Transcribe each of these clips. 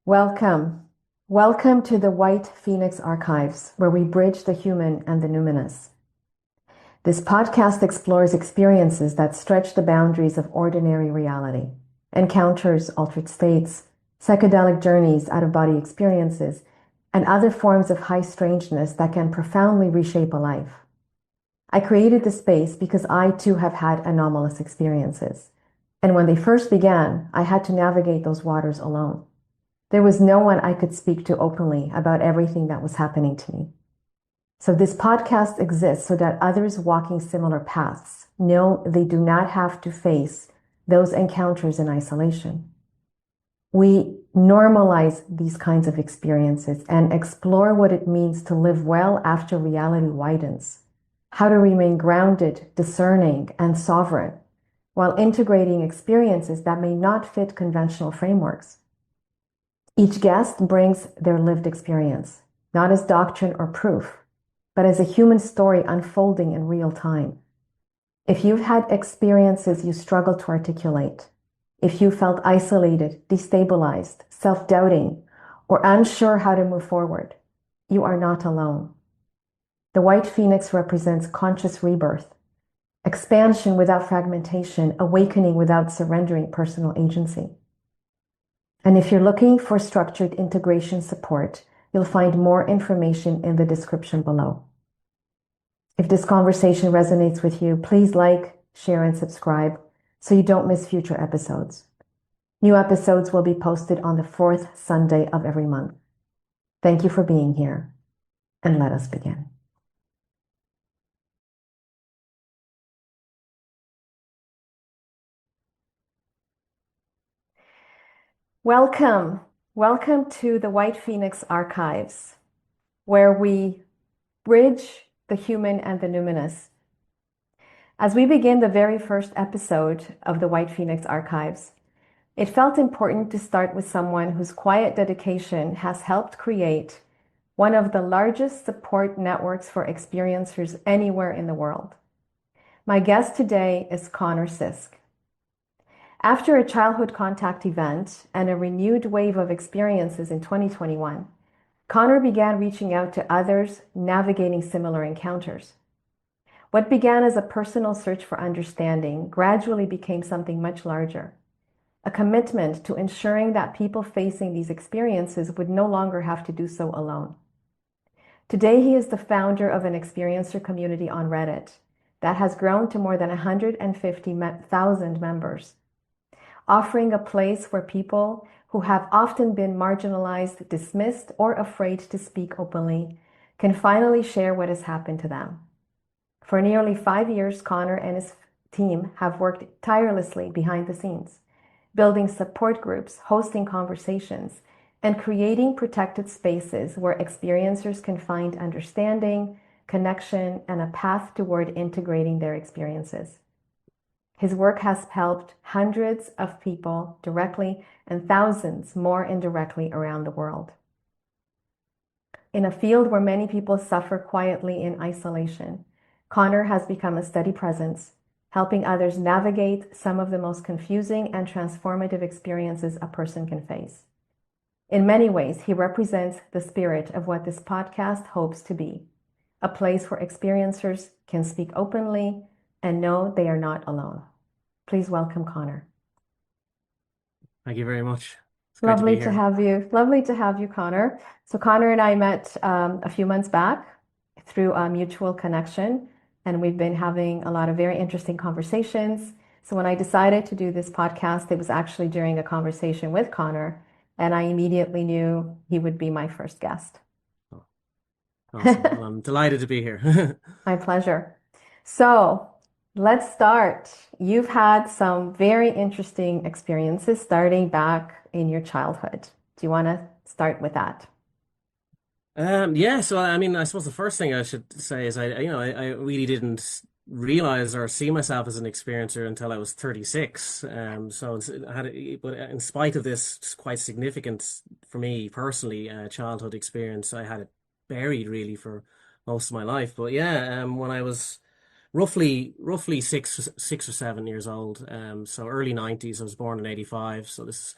Welcome. Welcome to the White Phoenix Archives, where we bridge the human and the numinous. This podcast explores experiences that stretch the boundaries of ordinary reality, encounters, altered states, psychedelic journeys, out-of-body experiences, and other forms of high strangeness that can profoundly reshape a life. I created this space because I too have had anomalous experiences. And when they first began, I had to navigate those waters alone. There was no one I could speak to openly about everything that was happening to me. So this podcast exists so that others walking similar paths know they do not have to face those encounters in isolation. We normalize these kinds of experiences and explore what it means to live well after reality widens, how to remain grounded, discerning, and sovereign while integrating experiences that may not fit conventional frameworks. Each guest brings their lived experience, not as doctrine or proof, but as a human story unfolding in real time. If you've had experiences you struggle to articulate, if you felt isolated, destabilized, self-doubting, or unsure how to move forward, you are not alone. The White Phoenix represents conscious rebirth, expansion without fragmentation, awakening without surrendering personal agency. And if you're looking for structured integration support, you'll find more information in the description below. If this conversation resonates with you, please like, share, and subscribe so you don't miss future episodes. New episodes will be posted on the fourth Sunday of every month. Thank you for being here, and let us begin. Welcome. Welcome to the White Phoenix Archives, where we bridge the human and the numinous. As we begin the very first episode of the White Phoenix Archives, it felt important to start with someone whose quiet dedication has helped create one of the largest support networks for experiencers anywhere in the world. My guest today is Conor Sisk. After a childhood contact event and a renewed wave of experiences in 2021, Conor began reaching out to others navigating similar encounters. What began as a personal search for understanding gradually became something much larger, a commitment to ensuring that people facing these experiences would no longer have to do so alone. Today, he is the founder of an experiencer community on Reddit that has grown to more than 150,000 members, offering a place where people who have often been marginalized, dismissed, or afraid to speak openly can finally share what has happened to them. For nearly 5 years, Conor and his team have worked tirelessly behind the scenes, building support groups, hosting conversations, and creating protected spaces where experiencers can find understanding, connection, and a path toward integrating their experiences. His work has helped hundreds of people directly and thousands more indirectly around the world. In a field where many people suffer quietly in isolation, Conor has become a steady presence, helping others navigate some of the most confusing and transformative experiences a person can face. In many ways, he represents the spirit of what this podcast hopes to be, a place where experiencers can speak openly and know they are not alone. Please welcome Conor. Thank you very much. It's great to be Lovely to here. have you. Lovely to have you, Conor. So Conor and I met a few months back through a mutual connection, and we've been having a lot of very interesting conversations. So when I decided to do this podcast, it was actually during a conversation with Conor, and I immediately knew he would be my first guest. Oh, awesome. Well, I'm delighted to be here. My pleasure. So let's start. You've had some very interesting experiences starting back in your childhood. Do you want to start with that? Yeah, so I mean, I suppose the first thing I should say is I really didn't realize or see myself as an experiencer until I was 36. But in spite of this quite significant for me personally childhood experience, I had it buried really for most of my life. But yeah, when I was roughly 6 or 7 years old, so early 90s, I was born in 85, so this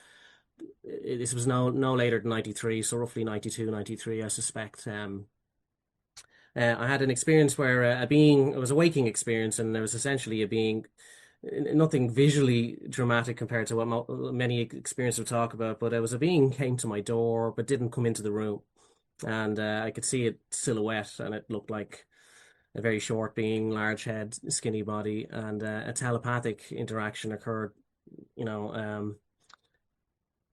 this was no later than 93, so roughly 92, 93, I suspect. I had an experience where a being, it was a waking experience, and there was essentially a being, nothing visually dramatic compared to what many experiences would talk about, but there was a being came to my door but didn't come into the room. And I could see it silhouette, and it looked like a very short being, large head, skinny body, and a telepathic interaction occurred. You know,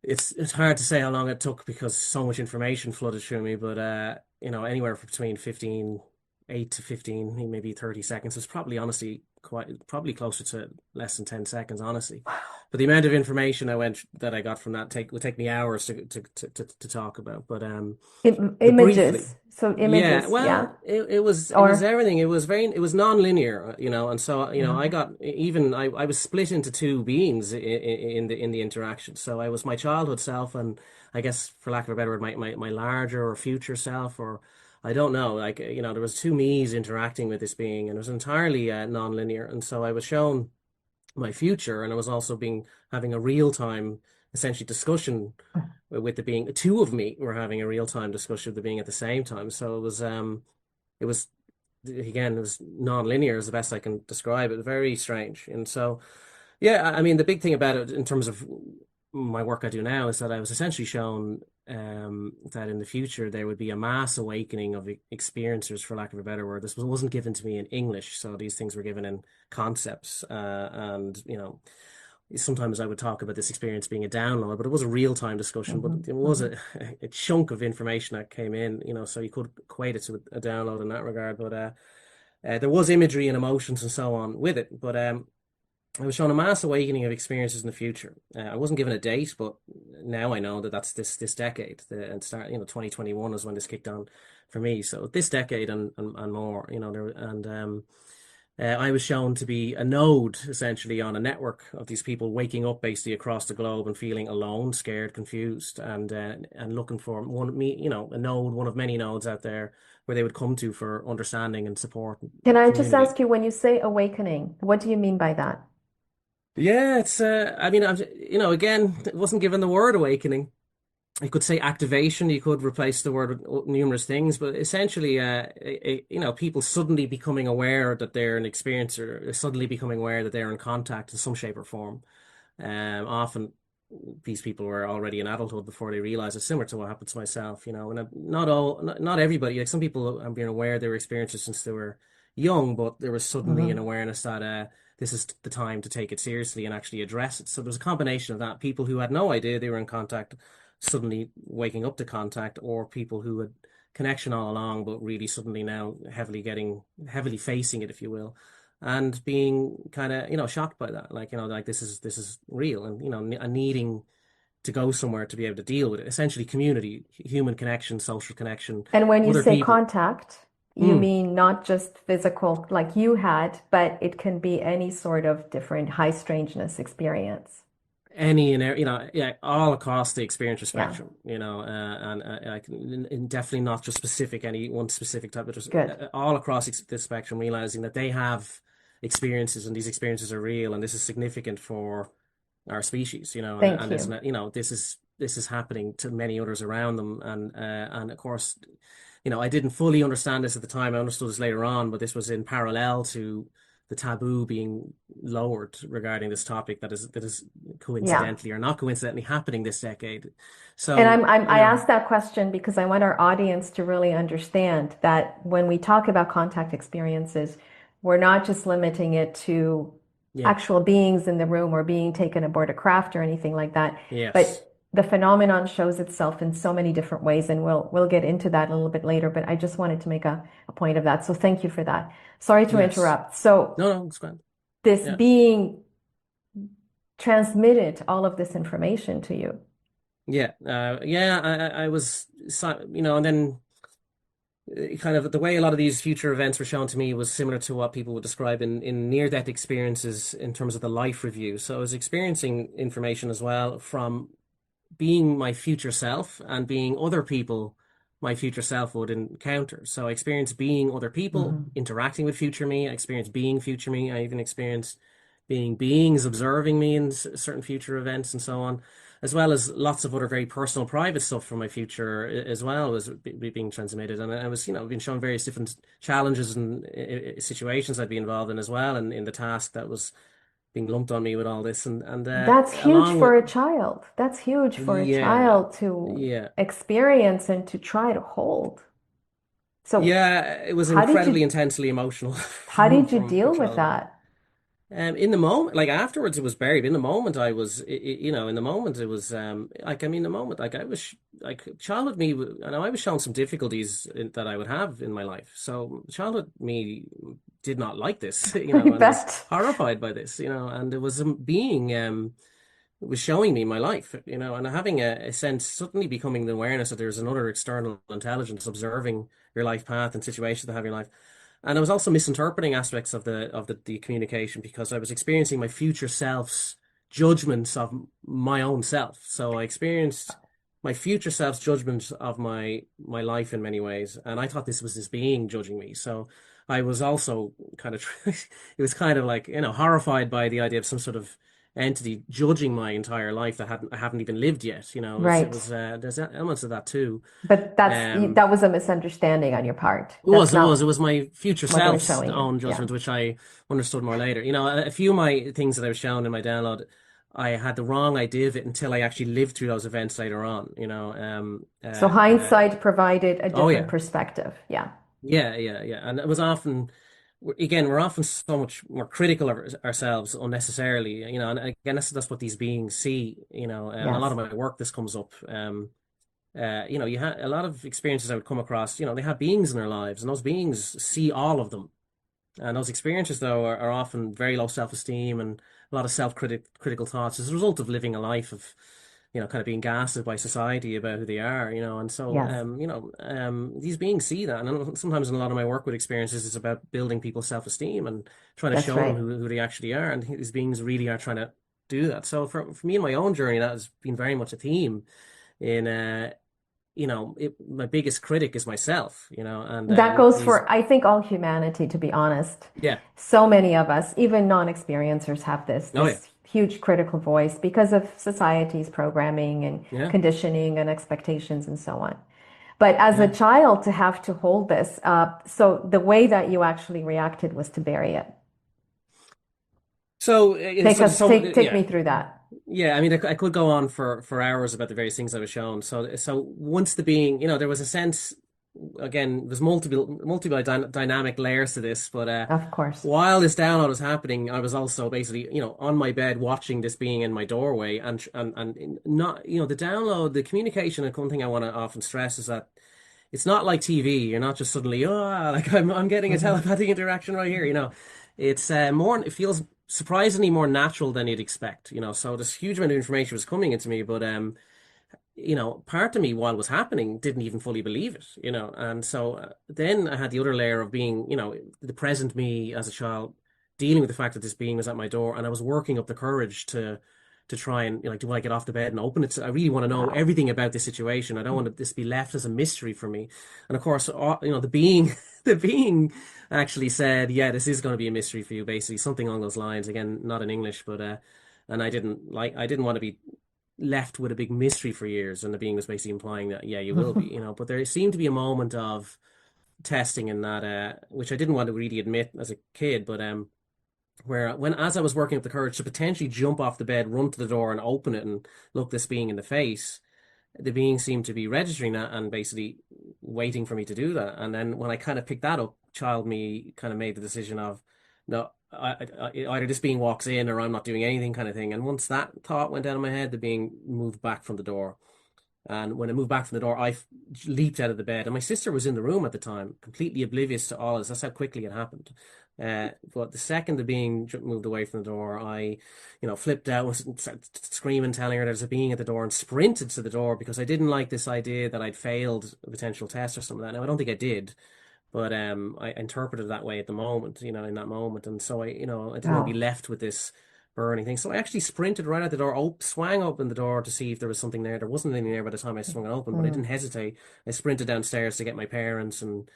it's hard to say how long it took because so much information flooded through me, but anywhere between 8 to 15, maybe 30 seconds was probably honestly probably closer to less than 10 seconds, honestly. But the amount of information that I got from that would take me hours to talk about. But briefly, Images. So yeah, images, yeah. well, it was Or everything. It was non-linear, and so I mhm. got even I was split into two beings in the interaction. So I was my childhood self, and I guess for lack of a better word, my larger or future self, or I don't know. Like there was two me's interacting with this being, and it was entirely non-linear. And so I was shown my future, and I was also being having a real time, essentially discussion with the being. Two of me were having a real time discussion with the being at the same time. So it was again, it was non-linear is the best I can describe it. Very strange. And so, yeah, I mean, the big thing about it in terms of my work I do now is that I was essentially shown that in the future there would be a mass awakening of experiencers, for lack of a better word. This wasn't given to me in English, so these things were given in concepts, and sometimes I would talk about this experience being a download, but it was a real-time discussion. But Mhm, it was mhm. a chunk of information that came in, so you could equate it to a download in that regard. But there was imagery and emotions and so on with it. But I was shown a mass awakening of experiences in the future. I wasn't given a date, but now I know that that's this decade. And start, 2021 is when this kicked on for me. So this decade and more, I was shown to be a node essentially on a network of these people waking up basically across the globe and feeling alone, scared, confused, and looking for a node, one of many nodes out there where they would come to for understanding and support Can and I just community. ask you, when you say awakening, what do you mean by that? Yeah, it's I mean, again, it wasn't given the word awakening. You could say activation, you could replace the word with numerous things, but essentially, people suddenly becoming aware that they're an experiencer, suddenly becoming aware that they're in contact in some shape or form. Often these people were already in adulthood before they realized it's similar to what happened to myself, and not everybody, like some people have been aware they were experiencers since they were young, but there was suddenly an Hmm. awareness that this is the time to take it seriously and actually address it. So there's a combination of that. People who had no idea they were in contact suddenly waking up to contact, or people who had connection all along, but really suddenly now heavily facing it, if you will, and being kind of shocked by that, like like this is real, and and needing to go somewhere to be able to deal with it. Essentially, community, human connection, social connection, And when you other say people. contact, you Mm. mean not just physical like you had, but it can be any sort of different high strangeness experience. Any and yeah, all across the experiential Yeah, spectrum, and I can definitely not just specific any one specific type, but just good. all across the spectrum, realizing that they have experiences and these experiences are real, and this is significant for our species, Thank and this, you. this is happening to many others around them, and of course, I didn't fully understand this at the time. I understood this later on, but this was in parallel to the taboo being lowered regarding this topic that is Yeah. coincidentally or not coincidentally happening this decade. And So, I asked that question because I want our audience to really understand that when we talk about contact experiences, we're not just limiting it to yeah, actual beings in the room or being taken aboard a craft or anything like that, yes, but the phenomenon shows itself in so many different ways, and we'll get into that a little bit later. But I just wanted to make a point of that. So thank you for that. Sorry to yes, interrupt. So no, it's grand. this Yeah, being transmitted all of this information to you. yeah, yeah. I was, and then kind of the way a lot of these future events were shown to me was similar to what people would describe in near-death experiences in terms of the life review. So I was experiencing information as well from being my future self and being other people my future self would encounter. So I experienced being other people, Mhm. interacting with future me. I experienced being future me. I even experienced being beings observing me in certain future events and so on. as well as lots of other very personal, private stuff from my future as well was being transmitted. And I was, being shown various different challenges and situations I'd be involved in as well, and in the task that was being lumped on me with all this, and That's huge along with for a child. That's huge for a yeah, child to yeah. experience and to try to hold. So Yeah, it was how did incredibly you intensely emotional how from did you from deal with childhood. that? In the moment, like afterwards, it was buried. In the moment, I was, in the moment, it was, like, I mean, the moment, like, I was, like, childhood me, and I was shown some difficulties that I would have in my life. So, childhood me did not like this, I and was bet. horrified by this, and it was being, it was showing me my life, and having a sense, suddenly becoming the awareness that there's another external intelligence observing your life path and situations that have your life. And I was also misinterpreting aspects of the communication because I was experiencing my future self's judgments of my own self. So I experienced my future self's judgment of my life in many ways, and I thought this being judging me. So I was also kind of it was kind of like horrified by the idea of some sort of entity judging my entire life that I haven't even lived yet. It Right. was there's elements of that too. But Um, that was a misunderstanding on your part. it That's was, it was, it not was my future what they were self's showing you. own Yeah. judgment, which I understood more later. A few of my things that I was shown in my download, I had the wrong idea of it until I actually lived through those events later on. So hindsight provided a Oh different yeah, perspective. Yeah. yeah, yeah, yeah. And it was often, again, we're often so much more critical of ourselves unnecessarily. And again, that's what these beings see. A lot Yes. of my work, this comes up. You had a lot of experiences I would come across. They have beings in their lives, and those beings see all of them. And those experiences, though, are often very low self-esteem and a lot of critical thoughts as a result of living a life of, kind of being gaslit by society about who they are, and so, Yes. these beings see that. And sometimes in a lot of my work with experiences, it's about building people's self-esteem and trying to That's show them right. who they actually are. And these beings really are trying to do that. So for me in my own journey, that has been very much a theme in, my biggest critic is myself, and That goes these, for, I think, all humanity, to be honest. yeah, So many of us, even non-experiencers, have oh yeah, this huge critical voice because of society's programming and yeah, conditioning and expectations and so on. But as a yeah. child, to have to hold this, so the way that you actually reacted was to bury it. So, Take yeah, me through that. yeah. I mean, I could go on for hours about the various things I was shown. So once the being, there was a sense. Again, there's multiple dynamic layers to this, but Of course. while this download was happening, I was also basically, on my bed watching this being in my doorway, and not, the download, the communication. And one thing I want to often stress is that it's not like TV. You're not just suddenly, like I'm getting a Hmm. telepathic interaction right here. It's more. It feels surprisingly more natural than you'd expect. So this huge amount of information was coming into me, but part of me while it was happening didn't even fully believe it. And so then I had the other layer of being, the present me as a child, dealing with the fact that this being was at my door, and I was working up the courage to try and, do I get off the bed and open it? I really want to know Wow. everything about this situation. I don't want this to be left as a mystery for me. And of course, the being, the being actually said, yeah, this is going to be a mystery for you, basically something along those lines. Again, not in English, but and I didn't want to be left with a big mystery for years, and the being was basically implying that, yeah, you will be, but there seemed to be a moment of testing in that, which I didn't want to really admit as a kid, but where when as I was working up the courage to potentially jump off the bed, run to the door and open it and look this being in the face, the being seemed to be registering that and basically waiting for me to do that. And then when I kind of picked that up, child me kind of made the decision of, no, either this being walks in or I'm not doing anything, kind of thing. And once that thought went down in my head, the being moved back from the door. And when I moved back from the door, leaped out of the bed, and my sister was in the room at the time, completely oblivious to all this. That's how quickly it happened. But the second the being moved away from the door, I, flipped out, was screaming, telling her there's a being at the door, and sprinted to the door because I didn't like this idea that I'd failed a potential test or something like that. Now, I don't think I did, but I interpreted it that way at the moment, in that moment, and so I didn't want to be Wow. left with this burning thing. So I actually sprinted right out the door, swang open the door to see if there was something there. There wasn't anything there by the time I swung it open, but I Mm. didn't hesitate. I sprinted downstairs to get my parents and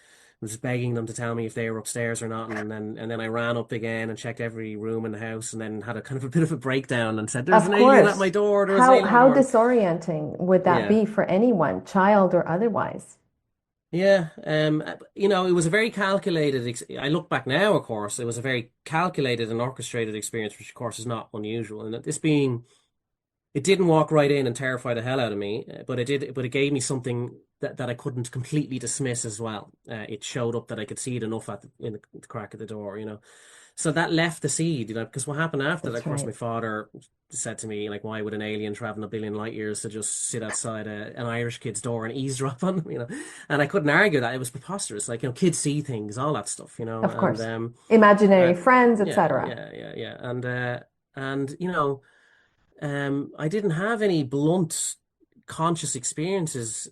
was begging them to tell me if they were upstairs or not, and then I ran up again and checked every room in the house, and then had a kind of a bit of a breakdown and said, "There's Of an alien at my course. door. There was an How alien at my door." disorienting would that Yeah. be for anyone, child or otherwise? Yeah, it was a very calculated. I look back now, of course, it was a very calculated and orchestrated experience, which of course is not unusual. And this being, it didn't walk right in and terrify the hell out of me, but it did. But it gave me something that I couldn't completely dismiss as well. It showed up that I could see it enough in the crack of the door, So that left the seed, because what happened after that, of That's course, my right. father said to me, like, why would an alien traveling a billion light years to just sit outside an Irish kid's door and eavesdrop on them? And I couldn't argue that. It was preposterous. Like, kids see things, all that stuff, Of and, course. Imaginary uh, friends, yeah, etc. yeah, yeah, yeah. And, I didn't have any blunt conscious experiences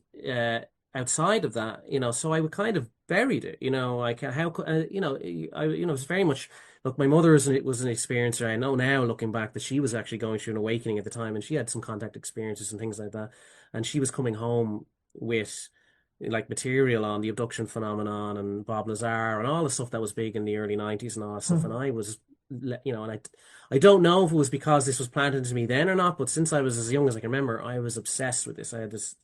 outside of that, so I would kind of buried it, like how could it was very much, look, my mother was an experiencer. I know now, looking back, that she was actually going through an awakening at the time, and she had some contact experiences and things like that, and she was coming home with like material on the abduction phenomenon and Bob Lazar and all the stuff that was big in the early 90s and all that stuff, and Mhm. I was, and I don't know if it was because this was planted into me then or not, but since I was as young as I can remember, I was obsessed with this. I had this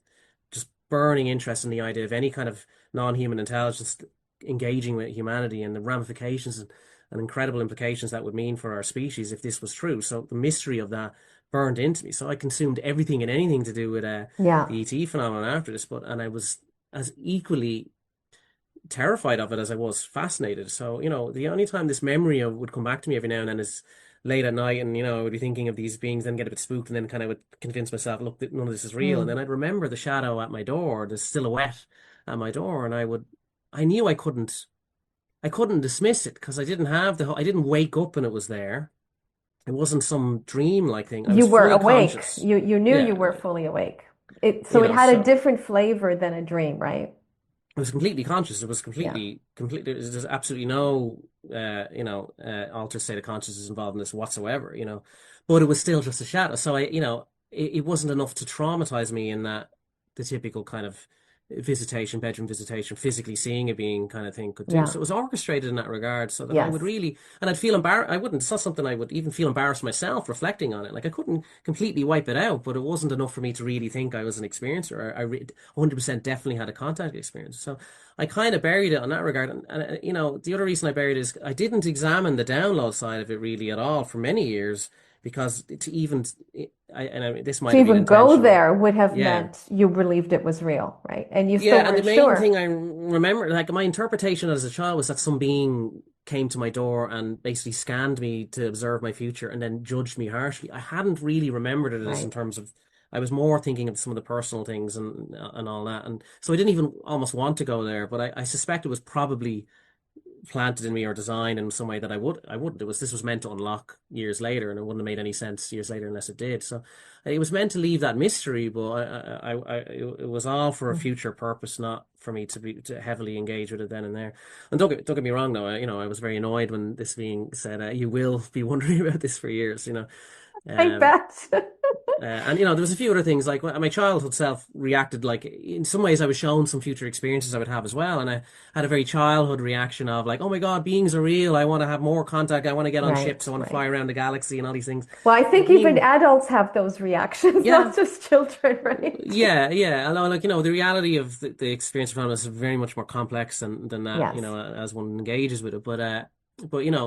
just burning interest in the idea of any kind of non-human intelligence engaging with humanity, and the ramifications and incredible implications that would mean for our species if this was true. So the mystery of that burned into me. So I consumed everything and anything to do with Yeah. the ET phenomenon after this, and I was as equally terrified of it as I was fascinated. So, the only time this memory of would come back to me every now and then is late at night, and I would be thinking of these beings, then get a bit spooked, and then kind of would convince myself, look, that none of this is real. And Mm. then I'd remember the shadow at my door, the silhouette at my door, and I knew I couldn't dismiss it, because I didn't wake up and it was there. It wasn't some dream-like thing. I You was were fully awake. conscious. You knew you Yeah, were fully awake. So it had a so. different flavor than a dream, right? I was completely conscious. It was Yeah. completely. There's absolutely no, altered state of consciousness involved in this whatsoever. But it was still just a shadow. So it wasn't enough to traumatize me in that the typical kind of bedroom visitation, physically seeing a being kind of thing could do. Yeah. So it was orchestrated in that regard, so that I would Yes. really, and I'd feel embarrassed. I wouldn't. It's not something I would even feel embarrassed myself reflecting on it. Like, I couldn't completely wipe it out, but it wasn't enough for me to really think I was an experiencer. I 100% definitely had a contact experience. So I kind of buried it on that regard. And the other reason I buried it is I didn't examine the download side of it really at all for many years, because to even, this To might have been even go intentional. there would have Yeah. meant you believed it was real, right? And you still Yeah, and the weren't main sure. thing I remember, like my interpretation as a child, was that some being came to my door and basically scanned me to observe my future and then judged me harshly. I hadn't really remembered it as in Right. terms of, I was more thinking of some of the personal things and all that. And so I didn't even almost want to go there, but I suspect it was probably planted in me or designed in some way that I wouldn't. This was meant to unlock years later, and it wouldn't have made any sense years later unless it did. So it was meant to leave that mystery, but it was all for a Mhm. future purpose, not for me to heavily engage with it then and there. And don't get me wrong, though. I was very annoyed when this being said, "You will be wondering about this for years," I Um, bet. and there was a few other things, like my childhood self reacted, like in some ways I was shown some future experiences I would have as well, and I had a very childhood reaction of like, oh my God, beings are real. I want to have more contact. I want to get on Right, ships. I want to right. fly around the galaxy and all these things. Well, I But the think even being, adults have those reactions, yeah, not just children, right? yeah, yeah. Although, like, the reality of the experience of animals is very much more complex than that. Yes. As one engages with it. But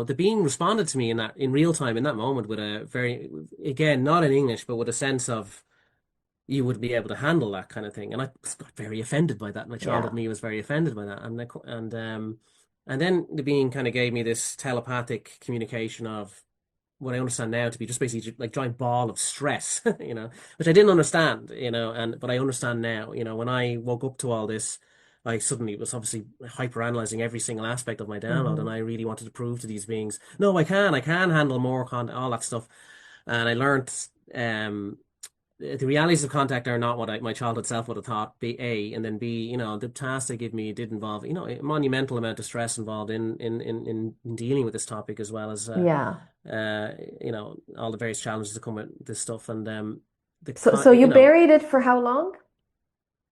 the being responded to me in real time in that moment with a very, again, not in English, but with a sense of, you would be able to handle that kind of thing. And I got very offended by that. My childhood Yeah. me was very offended by that. And then the being kind of gave me this telepathic communication of what I understand now to be just basically like giant ball of stress, which I didn't understand, but I understand now. When I woke up to all this, I suddenly was obviously hyper analyzing every single aspect of my download, and Hmm. I really wanted to prove to these beings, no, I can handle more content, all that stuff. And I learned, the realities of contact are not what my childhood self would have thought. B, A, and then B, the task they give me did involve, a monumental amount of stress involved in dealing with this topic, as well as Yeah. all the various challenges that come with this stuff, and the So you buried it for how long?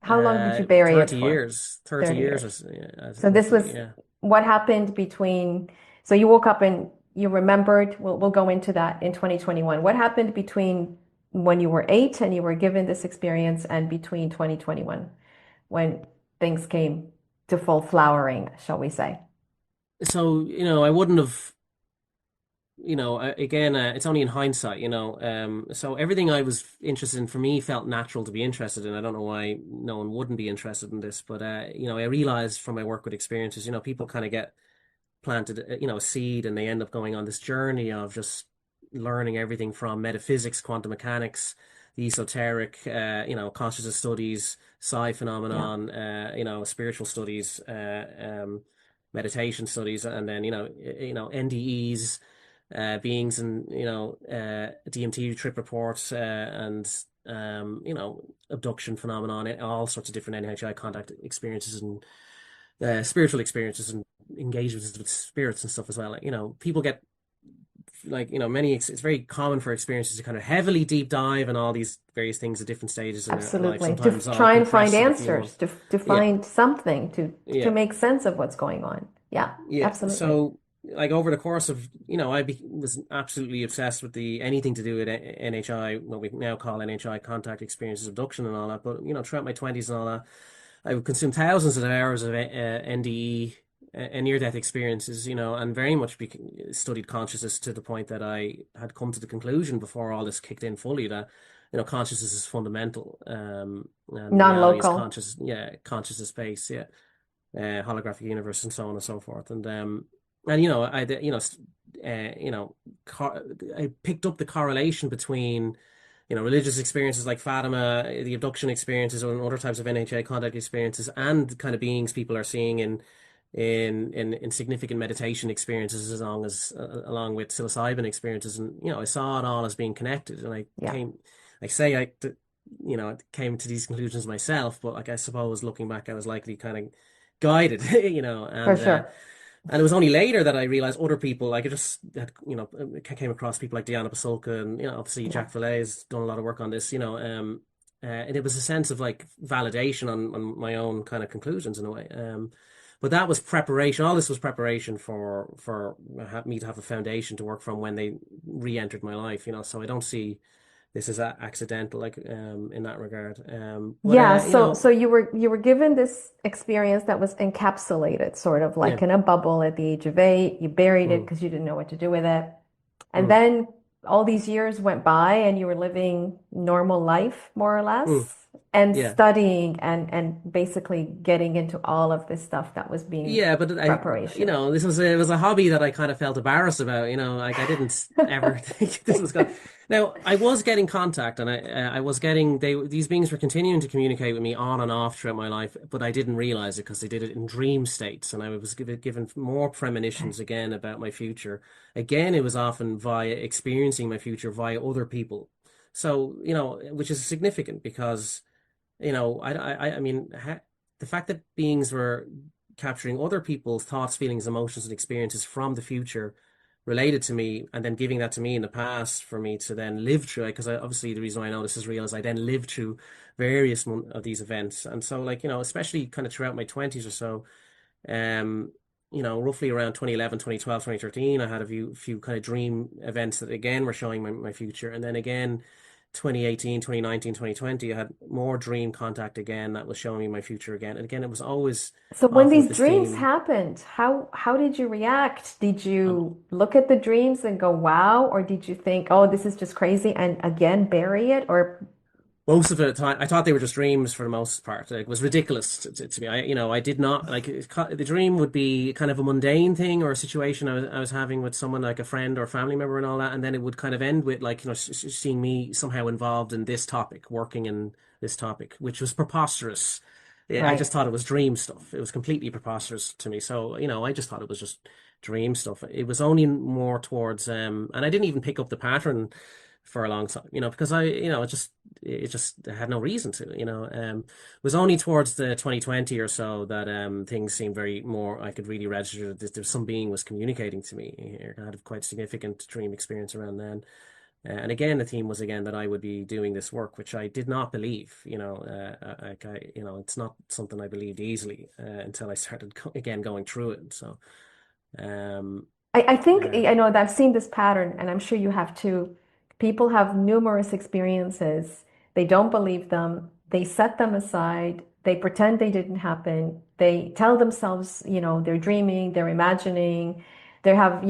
How long did you bury it 30 for? years, 30 30 years, or years. So this roughly, was yeah. what happened between, so you woke up and you remembered, we'll go into that in 2021. What happened between when you were 8 and you were given this experience and between 2021 when things came to full flowering, shall we say? So, I wouldn't have, again, it's only in hindsight, so everything I was interested in for me felt natural to be interested in. I don't know why no one wouldn't be interested in this, but, I realized from my work with experiences, people kind of get planted, a seed, and they end up going on this journey of just learning everything from metaphysics, quantum mechanics, the esoteric, consciousness studies, psi Yeah, phenomenon, spiritual studies, meditation studies, and then NDEs, beings, and DMT trip reports, and abduction phenomenon, all sorts of different NHI contact experiences, and spiritual experiences, and engagements with spirits and stuff as well. Like, people get like, many, it's very common for experiences to kind of heavily deep dive in all these various things at different stages in their life, absolutely. To sometimes all try and find compressed into a few answers, months. to Yeah, find something, to yeah, make sense of what's going on. Yeah, yeah. absolutely. So, like, over the course of, was absolutely obsessed with the anything to do with NHI, what we now call NHI contact experiences, abduction, and all that. But, throughout my 20s and all that, I would consume thousands of hours of NDE, near-death experiences, and very much studied consciousness to the point that I had come to the conclusion before all this kicked in fully that, consciousness is fundamental, and reality is Non-local. conscious, yeah, consciousness space, yeah, holographic universe, and so on and so forth, and I, I picked up the correlation between religious experiences like Fatima, the abduction experiences, and other types of NHA contact experiences, and the kind of beings people are seeing in significant meditation experiences, along with psilocybin experiences, and I saw it all as being connected, and Yeah, I say I came to these conclusions myself, but like I suppose looking back, I was likely kind of guided, for and sure. and it was only later that I realized other people, like I just had, came across people like Diana Pasulka, and, obviously Yeah. Jack Valet has done a lot of work on this, and it was a sense of like validation on my own kind of conclusions in a way. But that was preparation. All this was preparation for me to have a foundation to work from when they re-entered my life, so I don't see this as accidental, like, in that regard. But Yeah, so you were given this experience that was encapsulated, sort of yeah. like in a bubble at the age of 8. You buried it Mm, because you didn't know what to do with it. And mm, then all these years went by and you were living normal life, more or mm, less, and yeah. studying and basically getting into all of this stuff that was being Yeah, but preparation. it was a hobby that I kind of felt embarrassed about. Like I didn't ever think this was going. Now I was getting contact, and I was getting these beings were continuing to communicate with me on and off throughout my life, but I didn't realize it because they did it in dream states, and I was given more Okay. premonitions again about my future. Again, it was often via experiencing my future via other people. So, which is significant because I mean, the fact that beings were capturing other people's thoughts, feelings, emotions, and experiences from the future related to me, and then giving that to me in the past for me to then live through it. Because obviously the reason why I know this is real is I then lived through various of these events, and so, like, especially kind of throughout my 20s or so, um, roughly around 2011, 2012, 2013, I had a few kind of dream events that again were showing my future. And then again, 2018, 2019, 2020, I had more dream contact again that was showing me my future again. And again, it was always So when often with these this dreams theme. happened, how did you react? Did Um, you look at the dreams and go, wow, or did you think, oh, this is just crazy and again bury it? Or Most of the time, I thought they were just dreams for the most part. It was ridiculous to me. I did not like the dream would be kind of a mundane thing or a situation I was having with someone like a friend or family member and all that, and then it would kind of end with, like, seeing me somehow involved in this topic, working in this topic, which was preposterous. Yeah, I just right. thought it was dream stuff. It was completely preposterous to me. So, I just thought it was just dream stuff. It was only more towards, and I didn't even pick up the pattern for a long time, because it just had no reason to, it was only towards the 2020 or so that things seemed very more, I could really register that some being was communicating to me here. I had a quite significant dream experience around then. And again, the theme was again that I would be doing this work, which I did not believe. It's not something I believed easily until I started again going through it. So, um, I think uh, I know that I've seen this pattern, and I'm sure you have too. People have numerous experiences. They don't believe them. They set them aside. They pretend they didn't happen. They tell themselves, they're dreaming, they're imagining, they have,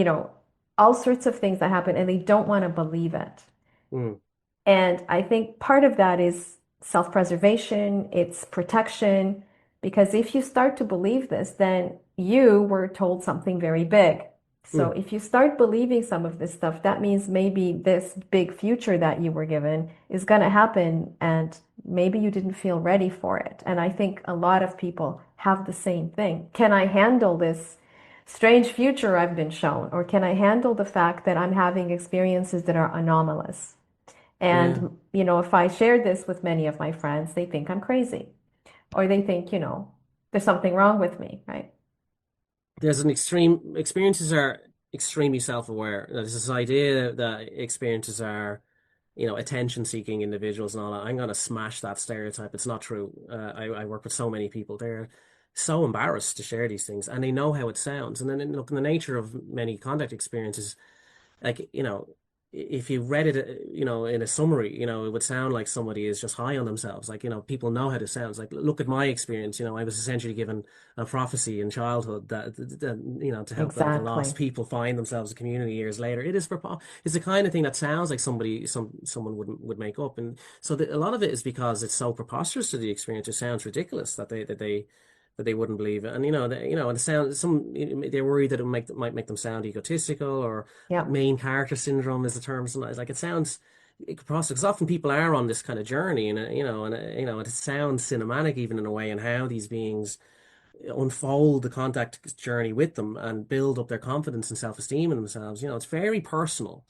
all sorts of things that happen, and they don't want to believe it. mm, And I think part of that is self-preservation, it's protection, because if you start to believe this, then you were told something very big. So mm, if you start believing some of this stuff, that means maybe this big future that you were given is going to happen, and maybe you didn't feel ready for it. And I think a lot of people have the same thing. Can I handle this strange future I've been shown? Or can I handle the fact that I'm having experiences that are anomalous? yeah. And, if I share this with many of my friends, they think I'm crazy or they think, there's something wrong with me, right? There's an extreme experiences are extremely self-aware. There's this idea that experiences are, attention-seeking individuals and all that. I'm going to smash that stereotype. It's not true. I work with so many people. They're so embarrassed to share these things, and they know how it sounds. And then, look, in the nature of many contact experiences, like, if you read it, in a summary, it would sound like somebody is just high on themselves. Like, people know how this sounds. Like, look at my experience. I was essentially given a prophecy in childhood that to help like lost Exactly. people find themselves a community years later. It's the kind of thing that sounds like someone would make up. And so a lot of it is because it's so preposterous to the experience. It sounds ridiculous that they wouldn't believe it. And and it sounds they're worried that might make them sound egotistical, or Yeah. main character syndrome is the term. Sometimes, like, it sounds process because often people are on this kind of journey, and it sounds cinematic even in a way, and how these beings unfold the contact journey with them and build up their confidence and self-esteem in themselves. It's very personal.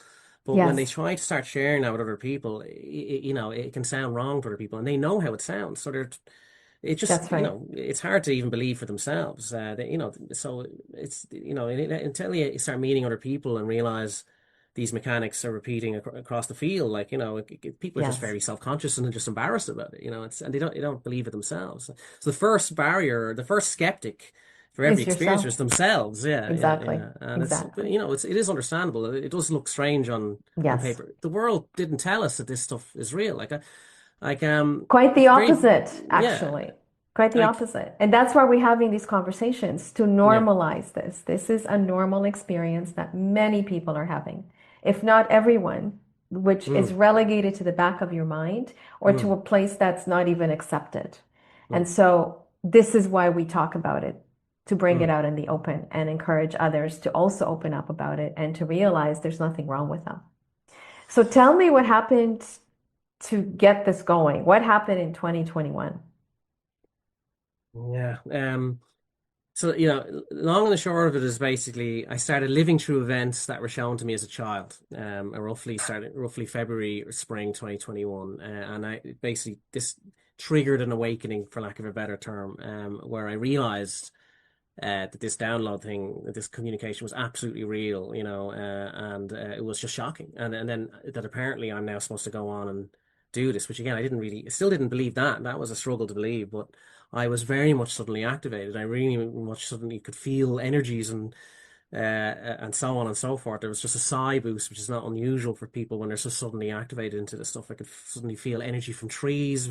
But when they Yes. try to start sharing that with other people, it can sound wrong to other people, and they know how it sounds. So it just, That's right. it's hard to even believe for themselves. So it's, until you start meeting other people and realize these mechanics are repeating across the field, like, people are just Yes. very self-conscious and just embarrassed about it. And they don't believe it themselves. So the first barrier, the first skeptic for every Is experiencer yourself. is themselves. Yeah, yeah, Exactly. yeah. And but Exactly. it is understandable. It does look strange on Yes. paper. The world didn't tell us that this stuff is real. Like, Quite the it's very, opposite, yeah, actually. Quite the like, opposite. And that's why we're having these conversations to yeah. normalize this. This is a normal experience that many people are having, if not everyone, which is Mm, relegated to the back of your mind or to mm, a place that's not even accepted. And mm, so this is why we talk about it, to bring it mm. out in the open and encourage others to also open up about it and to realize there's nothing wrong with them. So tell me what happened to get this going. What happened in 2021? Yeah. So, long and the short of it is basically I started living through events that were shown to me as a child. I roughly February or spring 2021. And I basically, this triggered an awakening, for lack of a better term, where I realized that this download thing, that this communication was absolutely real, and it was just shocking. And then that apparently I'm now supposed to go on and do this, which again, still didn't believe that. That was a struggle to believe, but I was very much suddenly activated. I really much suddenly could feel energies and so on and so forth. There was just a psi boost, which is not unusual for people when they're so suddenly activated into this stuff. I could suddenly feel energy from trees,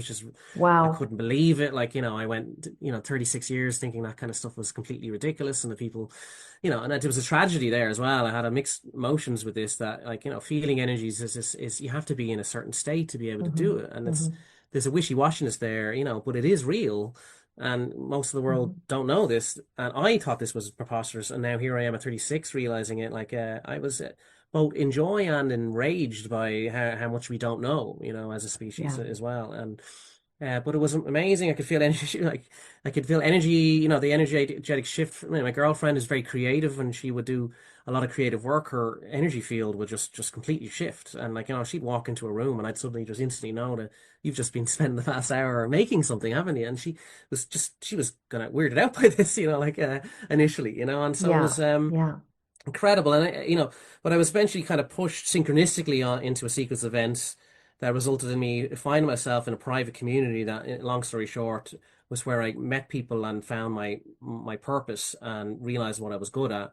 I Wow. couldn't believe it. Like, I went, 36 years thinking that kind of stuff was completely ridiculous. And the people, and there was a tragedy there as well. I had a mixed emotions with this, that, like, feeling energies is you have to be in a certain state to be able to Hmm. do it. And Hmm. there's a wishy-washiness there, but it is real. And most of the world Hmm. don't know this. And I thought this was preposterous. And now here I am at 36 realizing it. Like, I was both enjoy and enraged by how much we don't know, as a species Yeah. as well. And but it was amazing. I could feel energy, like I could feel energy, the energetic shift. My girlfriend is very creative, and she would do a lot of creative work. Her energy field would just completely shift, and, like, she'd walk into a room, and I'd suddenly just instantly know that you've just been spending the past hour making something, haven't you? And she was kind of weirded out by this, like, initially, and so it Yeah. was Yeah. incredible. And but I was eventually kind of pushed synchronistically into a sequence of events that resulted in me finding myself in a private community that, long story short, was where I met people and found my purpose and realized what I was good at.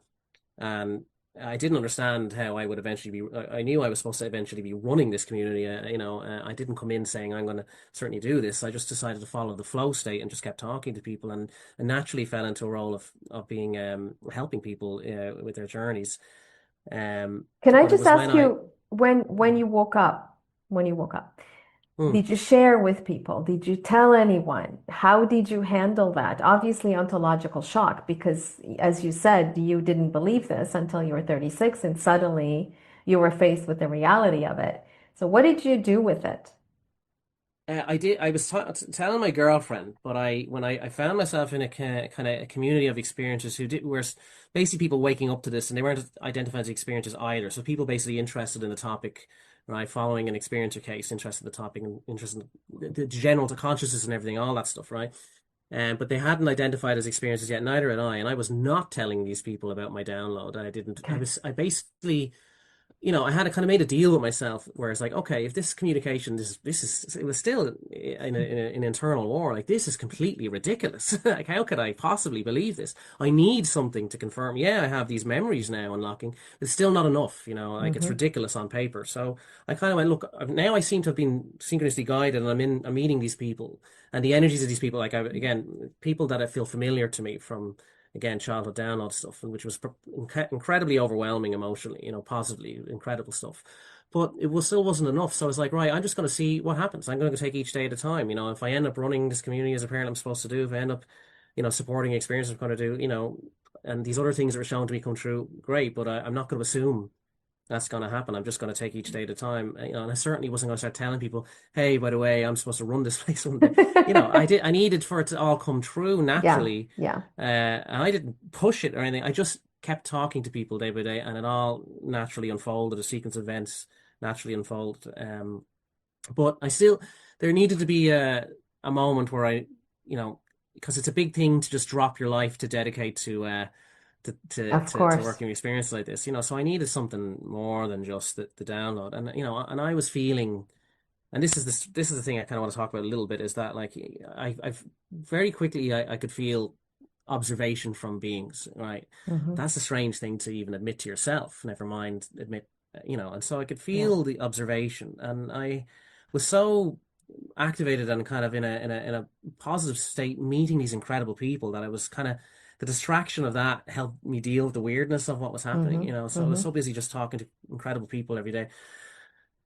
And I didn't understand how I would eventually be. I knew I was supposed to eventually be running this community. I didn't come in saying I'm going to certainly do this. I just decided to follow the flow state and just kept talking to people, and naturally fell into a role of being helping people with their journeys. Um, Can I but it just was when ask I. you when you woke up, when you woke up, Hmm. did you share with people? Did you tell anyone? How did you handle that? Obviously, ontological shock, because as you said, you didn't believe this until you were 36, and suddenly you were faced with the reality of it. So, what did you do with it? I did. I was telling my girlfriend, but I found myself in a kind of a community of experiences who did were basically people waking up to this, and they weren't identifying as experiences either. So people basically interested in the topic, right, following an experiencer case, interested in the topic, and interested in the general to consciousness and everything, all that stuff, right? But they hadn't identified as experiences yet. Neither had I, and I was not telling these people about my download. I didn't. Okay. I basically I had to kind of made a deal with myself where it's like, okay, if this communication, it was still in an internal war. Like, this is completely ridiculous. Like, how could I possibly believe this? I need something to confirm. Yeah, I have these memories now unlocking. It's still not enough, like it's Hmm. ridiculous on paper. So I kind of went, look, now I seem to have been synchronously guided and I'm meeting these people and the energies of these people, like again, people that I feel familiar to me from again, childhood download stuff, and which was incredibly overwhelming emotionally, positively, incredible stuff. But it was still wasn't enough. So I was like, right, I'm just going to see what happens. I'm going to take each day at a time. If I end up running this community as a parent, I'm supposed to do. If I end up, supporting experiences I'm going to do, and these other things that are shown to me come true, great. But I'm not going to assume that's going to happen. I'm just going to take each day at a time. And I certainly wasn't going to start telling people, hey, by the way, I'm supposed to run this place one day. I needed for it to all come true Yeah, naturally. yeah, And I didn't push it or anything. I just kept talking to people day by day and it all naturally unfolded. A sequence of events naturally unfolded. But there needed to be a moment where because it's a big thing to just drop your life to dedicate of to course. working with experiences like this, so I needed something more than just the download. And and I was feeling, and this is the thing I kind of want to talk about a little bit, is that like I've very quickly I could feel observation from beings, right? Hmm. That's a strange thing to even admit to yourself, never mind admit, and so I could Yeah. feel the observation, and I was so activated and kind of in a positive state, meeting these incredible people, that I was kind of the distraction of that helped me deal with the weirdness of what was happening. Hmm. So I was Hmm. so busy just talking to incredible people every day.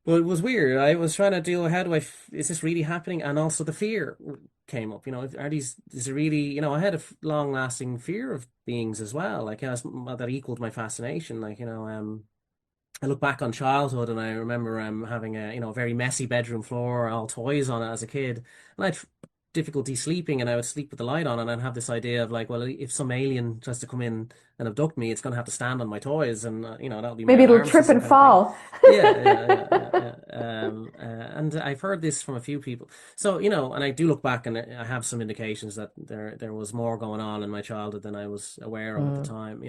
But it was weird. I was trying to deal with how is this really happening? And also the fear came up. Is it really, I had a long lasting fear of beings as well. Like, that equaled my fascination. Like, I look back on childhood and I remember having a very messy bedroom floor, all toys on it as a kid, and I had difficulty sleeping, and I would sleep with the light on, and I'd have this idea of like, well, if some alien tries to come in and abduct me, it's going to have to stand on my toys, and that'll be my Maybe it'll alarm trip system and kind of thing. fall. Yeah, yeah, yeah, yeah, yeah. And I've heard this from a few people. So, and I do look back and I have some indications that there was more going on in my childhood than I was aware of at the Mm. time,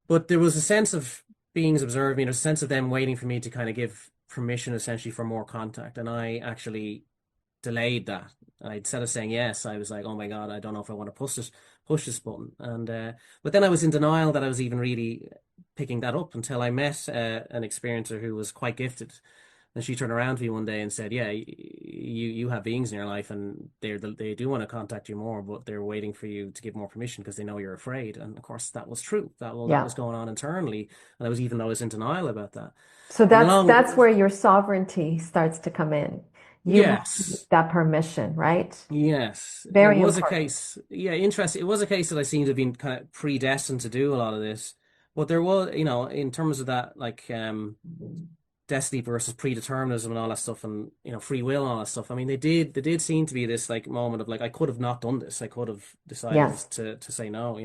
but there was a sense of beings observing, a sense of them waiting for me to kind of give permission essentially for more contact. And I actually delayed that. Instead of saying yes, I was like, oh my God, I don't know if I want to push this button. And but then I was in denial that I was even really picking that up until I met an experiencer who was quite gifted. And she turned around to me one day and said, "Yeah, you have beings in your life, and they do want to contact you more, but they're waiting for you to give more permission because they know you're afraid." And of course, that was true. That Yeah. was going on internally, and even though I was in denial about that. So And that's where your sovereignty starts to come in. You have to give yes, that permission, right? yes, it Very was a important. case. Yeah, interesting. It was a case that I seemed to have been kind of predestined to do a lot of this, but there was, in terms of that, like destiny versus predeterminism and all that stuff, and free will and all that stuff. I mean, they did seem to be this like moment of like, I could have not done this. I could have decided Yes. to say no,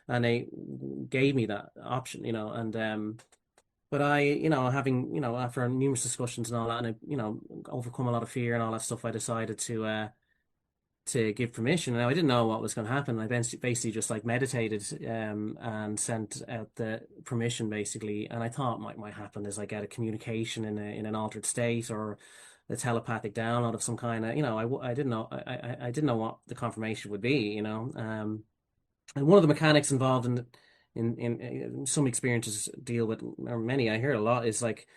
and they gave me that option, and but I, having, after numerous discussions and all that, and I, overcome a lot of fear and all that stuff, I decided to to give permission. Now I didn't know what was going to happen. I basically just like meditated and sent out the permission basically. And I thought might happen is I get a communication in an altered state or a telepathic download of some kind of, I didn't know I didn't know what the confirmation would be. And one of the mechanics involved in some experiences deal with, or many I hear a lot, is like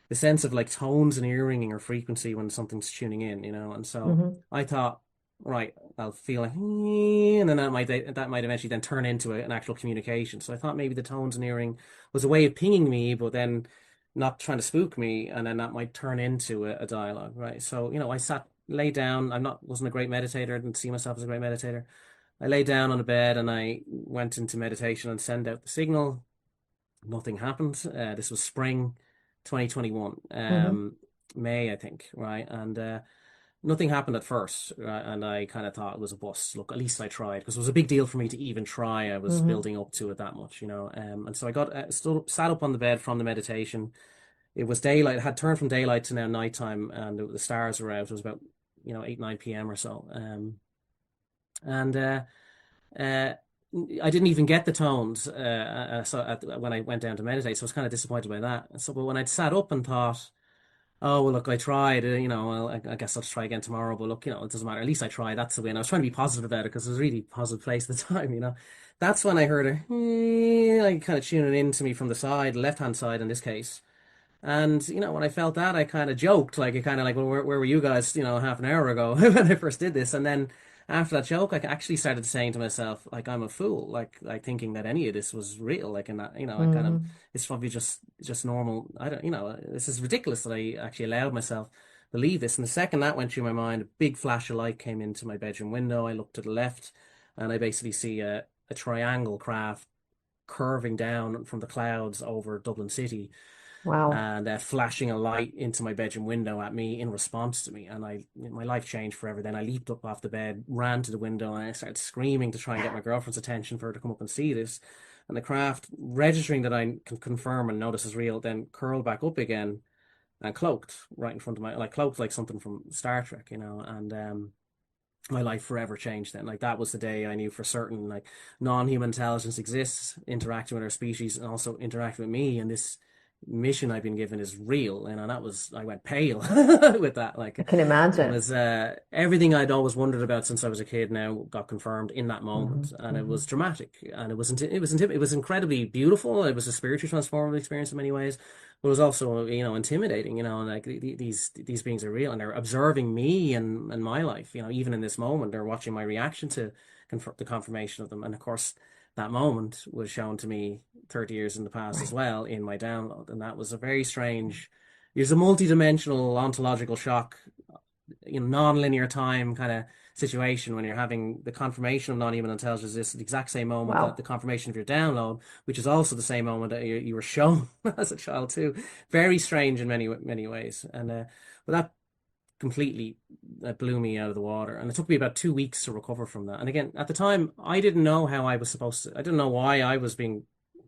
the sense of like tones and ear ringing or frequency when something's tuning in. And so Hmm. I thought, right, I'll feel like, and then that might eventually then turn into an actual communication. So I thought maybe the tones and earring was a way of pinging me, but then not trying to spook me, and then that might turn into a dialogue, right? So, I lay down. Wasn't a great meditator. I didn't see myself as a great meditator. I lay down on the bed and I went into meditation and send out the signal. Nothing happened. This was spring 2021, Hmm. May, I think, right? And nothing happened at first, right? And I kind of thought it was a bust. Look, at least I tried because it was a big deal for me to even try. I was Hmm. building up to it that much. And so I got sat up on the bed from the meditation. It was daylight. It had turned from daylight to now nighttime, and the stars were out. It was about 8 9 p.m. or so. And uh, I didn't even get the tones when I went down to meditate, so I was kind of disappointed by that. And so, but when I'd sat up and thought, oh well, look, I tried. Well, I guess I'll just try again tomorrow. But look, it doesn't matter. At least I tried. That's the win. I was trying to be positive about it because it was a really positive place at the time. That's when I heard like kind of tuning in to me from the side, left hand side in this case. And when I felt that, I kind of joked, like, it kind of like, well, where were you guys, half an hour ago when I first did this? And then after that joke, I actually started saying to myself, like, I'm a fool, like thinking that any of this was real, like, and that, I kind of, Hmm. it's probably just normal. I don't, this is ridiculous that I actually allowed myself to believe this. And the second that went through my mind, a big flash of light came into my bedroom window. I looked to the left, and I basically see a triangle craft curving down from the clouds over Dublin City Wow. and flashing a light into my bedroom window at me in response to me. And my life changed forever. Then I leaped up off the bed, ran to the window, and I started screaming to try and get my girlfriend's attention for her to come up and see this. And the craft, registering that I can confirm and notice is real, then curled back up again and cloaked right in front of like cloaked like something from Star Trek. And my life forever changed then. Like that was the day I knew for certain, like non-human intelligence exists, interacting with our species and also interacting with me. And this mission I've been given is real. And I went pale with that. Like I can it imagine. was everything I'd always wondered about since I was a kid now got confirmed in that Hmm. moment. And it Hmm. was dramatic and it was incredibly beautiful. It was a spiritually transformative experience in many ways. But it was also, intimidating, and like these beings are real and they're observing me and my life, even in this moment, they're watching my reaction to the confirmation of them. And of course, that moment was shown to me 30 years in the past as Right. well in my download. And that was a very strange, it was a multi-dimensional ontological shock, non-linear time kind of situation when you're having the confirmation of non-human intelligence is the exact same moment that the Wow. confirmation of your download, which is also the same moment that you were shown as a child too. Very strange in many ways. And but that completely blew me out of the water. And it took me about 2 weeks to recover from that. And again, at the time, I didn't know how I was supposed to, I didn't know why I was being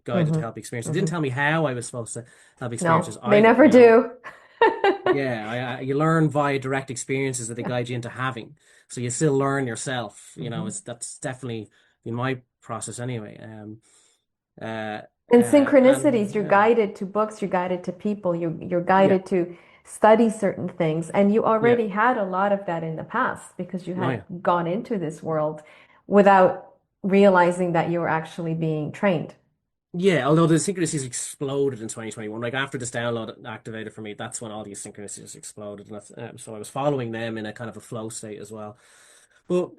guided to Hmm. help experience. It didn't Hmm. tell me how I was supposed to help experiences No, they never either. do. Yeah, you learn via direct experiences that they Yeah. guide you into having. So you still learn yourself. Hmm. That's definitely been my process anyway. And And synchronicities, you're yeah, guided to books, you're guided to people, you're yeah, guided to study certain things. And you yeah, already had a lot of that in the past because you oh had yeah. gone into this world without realizing that you were actually being trained. Yeah, although the synchronicities exploded in 2021, like after this download activated for me, that's when all these synchronicities exploded, and so I was following them in a kind of a flow state as well. But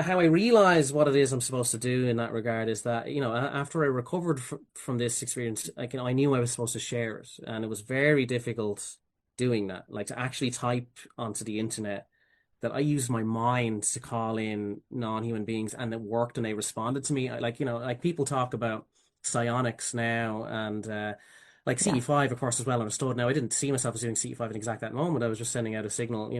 how I realized what it is I'm supposed to do in that regard is that after I recovered from this experience, I knew I was supposed to share it, and it was very difficult doing that, like to actually type onto the internet that I used my mind to call in non-human beings and it worked and they responded to me. Like people talk about psionics now and like Yeah. CE5, of course, is well understood. Now, I didn't see myself as doing CE5 in exact that moment. I was just sending out a signal.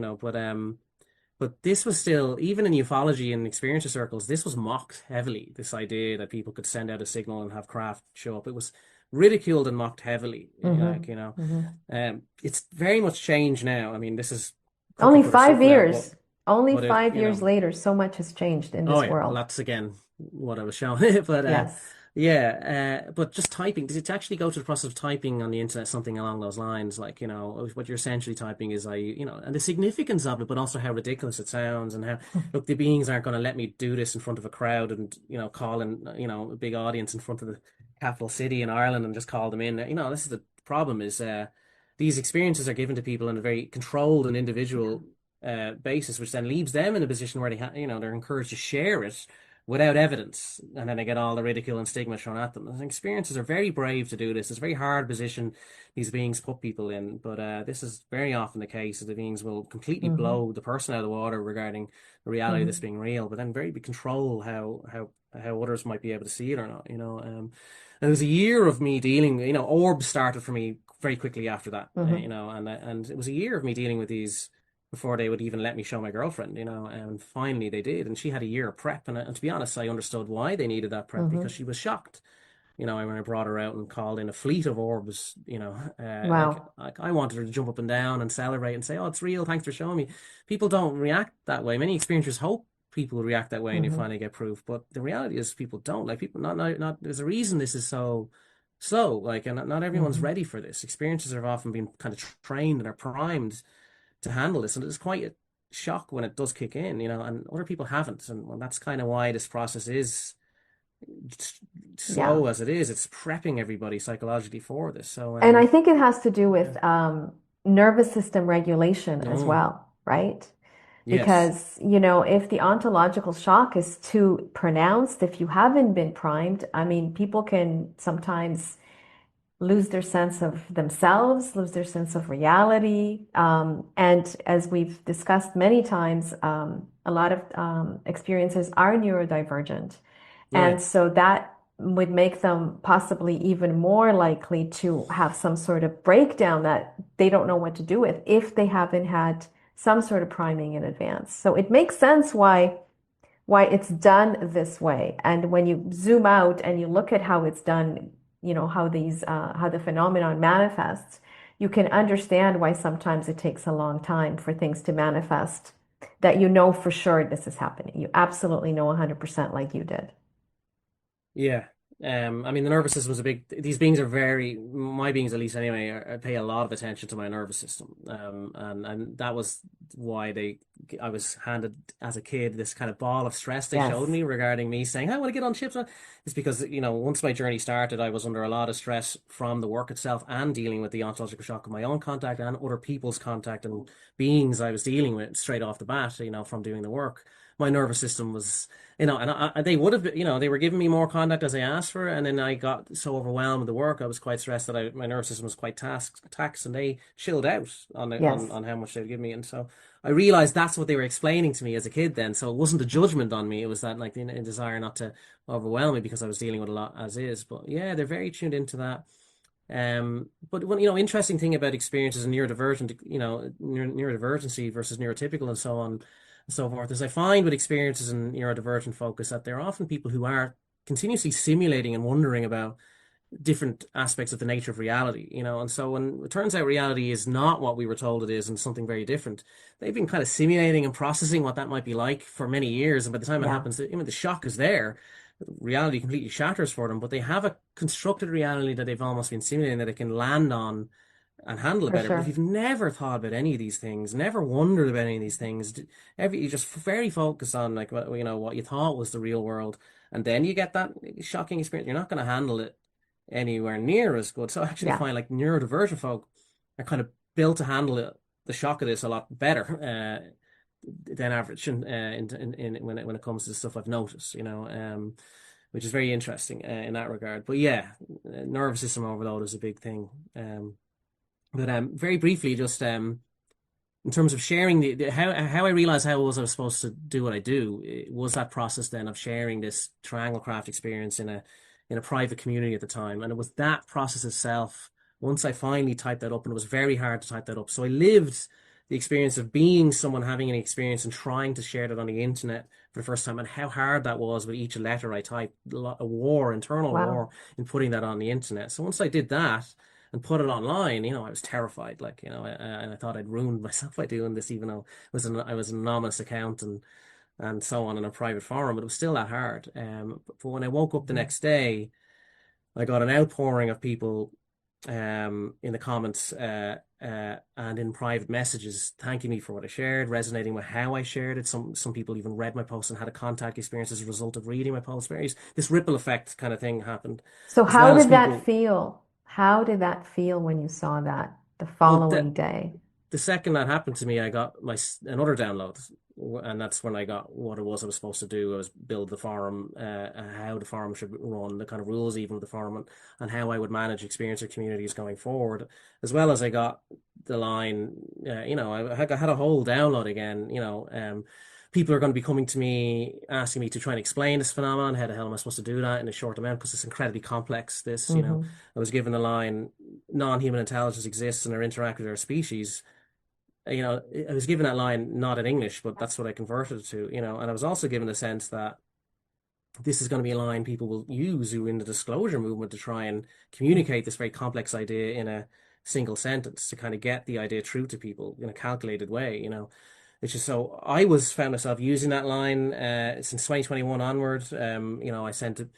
But this was still, even in ufology and experiencer circles, this was mocked heavily. This idea that people could send out a signal and have craft show up. It was ridiculed and mocked heavily. Hmm. Hmm. It's very much changed now. I mean, this is cookie Only cutter five stuff now, but years. Only But it, 5 years later, so much has changed in oh this yeah, well world. that's again what I was showing. But Yes. yeah, but just typing, to actually go to the process of typing on the internet something along those lines, like, what you're essentially typing is and the significance of it, but also how ridiculous it sounds, and how, look, the beings aren't going to let me do this in front of a crowd and, call in, a big audience in front of the capital city in Ireland and just call them in. This is the problem is, these experiences are given to people in a very controlled and individual basis, which then leaves them in a position where they're encouraged to share it without evidence, and then they get all the ridicule and stigma thrown at them. And experiences are very brave to do this. It's a very hard position these beings put people in, but this is very often the case. That the beings will completely Hmm. blow the person out of the water regarding the reality of this Hmm. being real, but then very control how others might be able to see it or not. And it was a year of me dealing. Orbs started for me very quickly after that. Hmm. And it was a year of me dealing with these before they would even let me show my girlfriend, and finally they did. And she had a year of prep. And to be honest, I understood why they needed that prep, because Hmm. she was shocked. When I brought her out and called in a fleet of orbs, Wow. like I wanted her to jump up and down and celebrate and say, "Oh, it's real. Thanks for showing me." People don't react that way. Many experiencers hope people react that way and you Hmm. finally get proof. But the reality is people don't. Like, people, not, there's a reason this is so slow. Like, and not everyone's Hmm. ready for this. Experiences have often been kind of trained and are primed to handle this, and it's quite a shock when it does kick in, and other people haven't, and well, that's kind of why this process is Yeah. slow as it is. It's prepping everybody psychologically for this. So, And I think it has to do yeah. with nervous system regulation as No, well, right? yes, Because, if the ontological shock is too pronounced, if you haven't been primed, I mean, people can sometimes lose their sense of themselves, lose their sense of reality. And as we've discussed many times, a lot of experiences are neurodivergent. oh yeah, And so that would make them possibly even more likely to have some sort of breakdown that they don't know what to do with if they haven't had some sort of priming in advance. So it makes sense why it's done this way. And when you zoom out and you look at how it's done, how the phenomenon manifests, you can understand why sometimes it takes a long time for things to manifest that you know for sure this is happening. You absolutely know 100% like you did. yeah. I mean, the nervous system is a big. These beings are my beings at least anyway. I pay a lot of attention to my nervous system. And that was why I was handed as a kid this kind of ball of stress they showed Yes. me regarding me saying, "I want to get on ships." It's because, once my journey started, I was under a lot of stress from the work itself and dealing with the ontological shock of my own contact and other people's contact and beings I was dealing with straight off the bat. From doing the work, my nervous system was, and they would have been, they were giving me more contact as I asked for, and then I got so overwhelmed with the work, I was quite stressed that my nervous system was quite taxed, and they chilled out Yes. on how much they'd give me, and so I realized that's what they were explaining to me as a kid. Then, so it wasn't a judgment on me; it was that, like, the desire not to overwhelm me because I was dealing with a lot as is. But yeah, they're very tuned into that. But one, interesting thing about experiences in neurodivergent, neurodivergency versus neurotypical and so on and so forth, is I find with experiences in neurodivergent focus that they're often people who are continuously simulating and wondering about different aspects of the nature of reality, and so when it turns out reality is not what we were told it is and something very different, they've been kind of simulating and processing what that might be like for many years, and by the time it Yeah, happens, the shock is there. Reality completely shatters for them, but they have a constructed reality that they've almost been simulating that they can land on and handle it for better. But if sure. you've never thought about any of these things, never wondered about any of these things, you just very focused on, like, what you thought was the real world, and then you get that shocking experience, you're not going to handle it anywhere near as good. So I actually Yeah. find, like, neurodivergent folk are kind of built to handle the shock of this a lot better than average, when it comes to the stuff I've noticed, which is very interesting in that regard. But yeah, nervous system overload is a big thing. But very briefly, just in terms of sharing how I realized I was supposed to do what I do, it was that process then of sharing this triangle craft experience in a private community at the time, and it was that process itself. Once I finally typed that up, and it was very hard to type that up, so I lived the experience of being someone having an experience and trying to share that on the internet for the first time, and how hard that was with each letter I typed, a internal Wow. war in putting that on the internet. So once I did that, and put it online, I was terrified. Like, and I thought I'd ruined myself by doing this, even though I was an anonymous account and so on in a private forum, but it was still that hard. But when I woke up the next day, I got an outpouring of people in the comments and in private messages thanking me for what I shared, resonating with how I shared it. Some people even read my post and had a contact experience as a result of reading my post. This ripple effect kind of thing happened, So as how well as did that people. feel? How did that feel when you saw that the Well, following day? the second that happened to me, I got another download, and that's when I got what it was I was supposed to do. I was build the forum, how the forum should run, the kind of rules even of the forum, and how I would manage experiencer communities going forward, as well as I got the line. I had a whole download again. People are going to be coming to me asking me to try and explain this phenomenon. How the hell am I supposed to do that in a short amount? Because it's incredibly complex. Hmm. I was given the line, non-human intelligence exists and are interact with our species. I was given that line not in English, but that's what I converted it to, and I was also given the sense that this is going to be a line people will use who in the disclosure movement to try and communicate this very complex idea in a single sentence to kind of get the idea through to people in a calculated way, It's just so I was found myself using that line since 2021 onward. I sent it,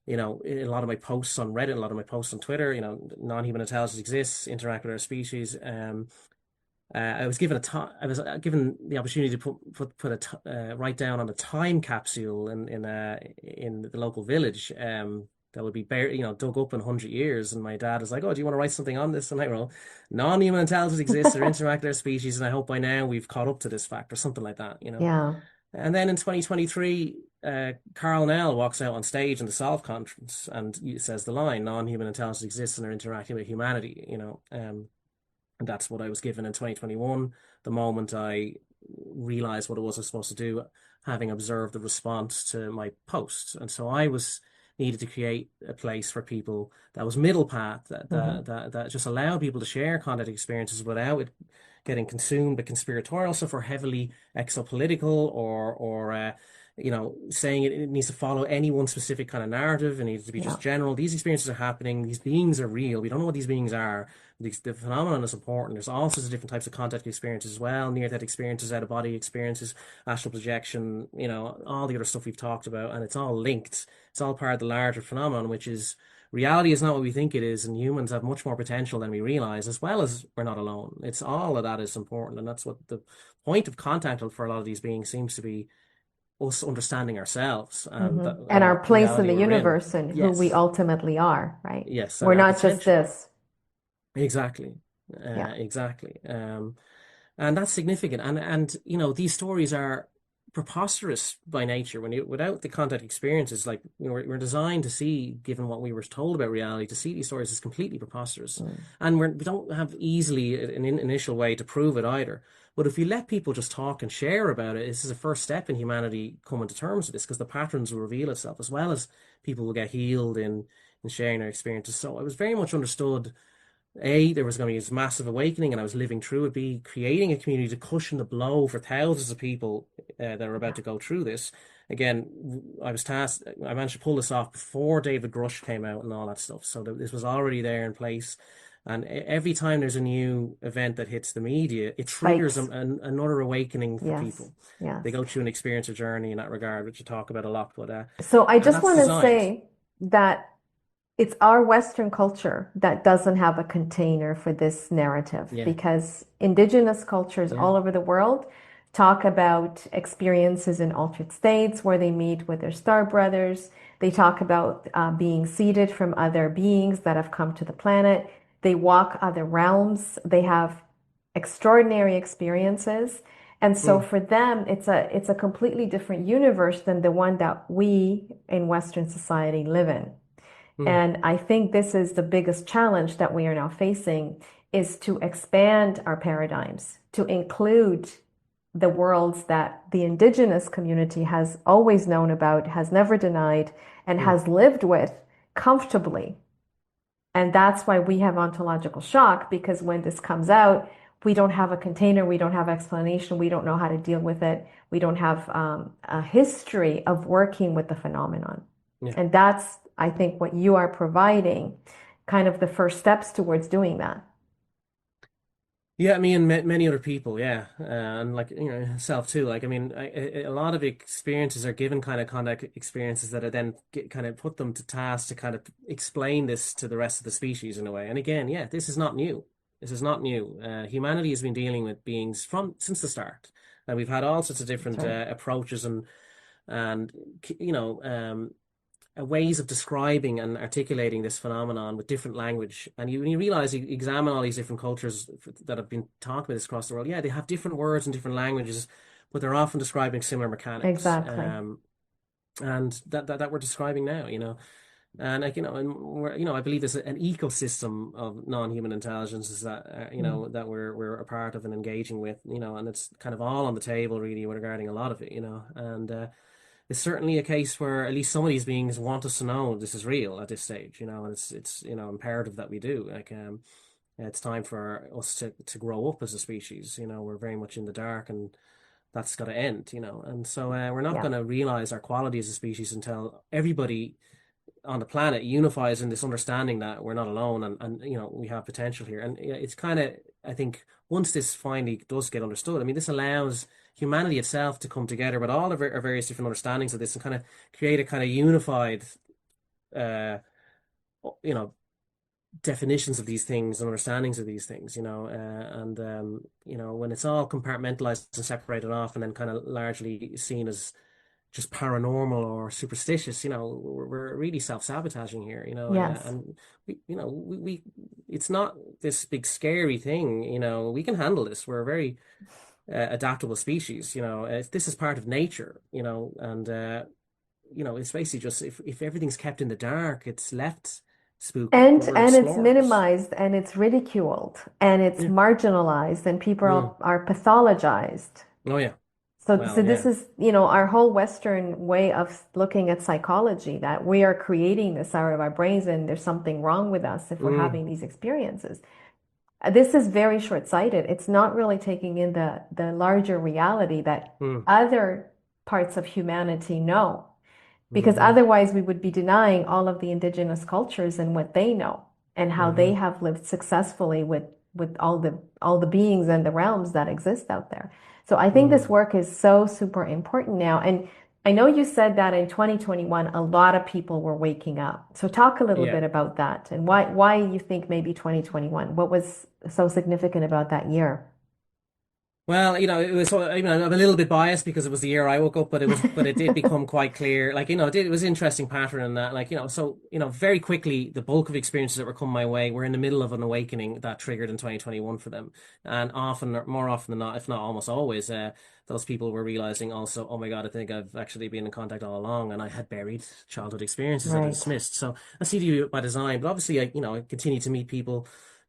a lot of my posts on Reddit, a lot of my posts on Twitter, non-human intelligence exists, interact with our species. I was given I was given the opportunity to write down on a time capsule in the local village that would be buried, dug up in 100 years. And my dad was like, "Oh, do you want to write something on this?" And I wrote, "Non-human intelligence exists or interact with our species, and I hope by now we've caught up to this fact," or something like that. Yeah. And then in 2023, Carl Nell walks out on stage in the Solve conference and he says the line, "Non-human intelligence exists and are interacting with humanity." And that's what I was given in 2021, the moment I realized what it was I was supposed to do, having observed the response to my post. And so I was needed to create a place for people that was middle path, Hmm. that just allowed people to share content experiences without it getting consumed by conspiratorial stuff or heavily exopolitical or saying it needs to follow any one specific kind of narrative. It needs to be Yeah. just general. These experiences are happening. These beings are real. We don't know what these beings are. The phenomenon is important. There's all sorts of different types of contact experiences as well, near-death experiences, out-of-body experiences, astral projection, all the other stuff we've talked about, and it's all linked. It's all part of the larger phenomenon, which is reality is not what we think it is, and humans have much more potential than we realize, as well as we're not alone. It's all of that is important, and that's what the point of contact for a lot of these beings seems to be us understanding ourselves Hmm. and And our what place in reality the we're in. universe and who we Yes, ultimately are, right? yes, and We're our not just potential. this. Exactly. Yeah. Exactly. And that's significant. And these stories are preposterous by nature. Without the contact experiences, like we're designed to see, given what we were told about reality, to see these stories as completely preposterous. Mm. And we don't have easily an initial way to prove it either. But if we let people just talk and share about it, this is a first step in humanity coming to terms with this, because the patterns will reveal itself, as well as people will get healed in sharing their experiences. So I was very much understood there was going to be this massive awakening, and I was living through it. B, creating a community to cushion the blow for thousands of people that are about Yeah. to go through this. Again, I was tasked. I managed to pull this off before David Grush came out and all that stuff. So this was already there in place. And every time there's a new event that hits the media, it triggers Spikes. another awakening for Yes. people. They Yes. go through an experience or journey in that regard, which you talk about a lot. But So I and just that's want to designed. say that it's our Western culture that doesn't have a container for this narrative Yeah, because indigenous cultures yeah, all over the world talk about experiences in altered states where they meet with their star brothers. They talk about being seeded from other beings that have come to the planet. They walk other realms. They have extraordinary experiences. And so mm, for them, it's a completely different universe than the one that we in Western society live in. mm, And I think this is the biggest challenge that we are now facing is to expand our paradigms, to include the worlds that the indigenous community has always known about, has never denied, and mm, has lived with comfortably. And that's why we have ontological shock, because when this comes out, we don't have a container, we don't have explanation, we don't know how to deal with it, we don't have a history of working with the phenomenon. yeah. And that's, I think, what you are providing kind of the first steps towards doing that. Yeah, me and many other people, yeah, and like self too. Like, I mean, a lot of experiences are given kind of contact experiences that are then kind of put them to task to kind of explain this to the rest of the species in a way. And again, yeah, this is not new. This is not new. Humanity has been dealing with beings from since the start, and we've had all sorts of That's different right. approaches and you know ways of describing and articulating this phenomenon with different language. And when you realize, you examine all these different cultures that have been talking about this across the world, yeah, they have different words and different languages, but they're often describing similar mechanics. Exactly. And that we're describing now, and like and we're I believe there's an ecosystem of non-human intelligences that Mm. that we're a part of and engaging with, and it's kind of all on the table really regarding a lot of it, and it's certainly a case where at least some of these beings want us to know this is real at this stage, and it's imperative that we do. Like, it's time for us to grow up as a species. We're very much in the dark, and that's got to end. And so we're not Yeah. going to realize our quality as a species until everybody on the planet unifies in this understanding that we're not alone, and we have potential here. And it's kind of, I think, once this finally does get understood, I mean, this allows humanity itself to come together with all of our various different understandings of this and kind of create a kind of unified uh you know definitions of these things and understandings of these things, and when it's all compartmentalized and separated off and then kind of largely seen as just paranormal or superstitious, we're really self-sabotaging here, Yes. and we it's not this big scary thing, we can handle this. We're a very adaptable species, this is part of nature, and it's basically just if everything's kept in the dark, it's left spooky, but we're And it's explorers. minimized and it's ridiculed and it's Yeah. marginalized and people Mm. are pathologized. Oh yeah. So Well, this yeah. is, our whole Western way of looking at psychology, that we are creating this out of our brains and there's something wrong with us if we're Mm. having these experiences. This is very short-sighted. It's not really taking in the larger reality that Mm. other parts of humanity know, because Mm-hmm. otherwise we would be denying all of the indigenous cultures and what they know and how they Mm-hmm. have lived successfully with all the beings and the realms that exist out there. So I think this Mm. work is so super important now. And I know you said that in 2021 a lot of people were waking up. So talk a little Yeah. bit about that and why you think maybe 2021. What was so significant about that year? Well, it was. I'm a little bit biased because it was the year I woke up, but it did become quite clear. Like, it was an interesting pattern in that. Like, so very quickly, the bulk of experiences that were coming my way were in the middle of an awakening that triggered in 2021 for them, and often, more often than not, if not almost always, those people were realizing also, oh my God, I think I've actually been in contact all along, and I had buried childhood experiences that I Right. dismissed. So that's CDU by design, but obviously, I continue to meet people.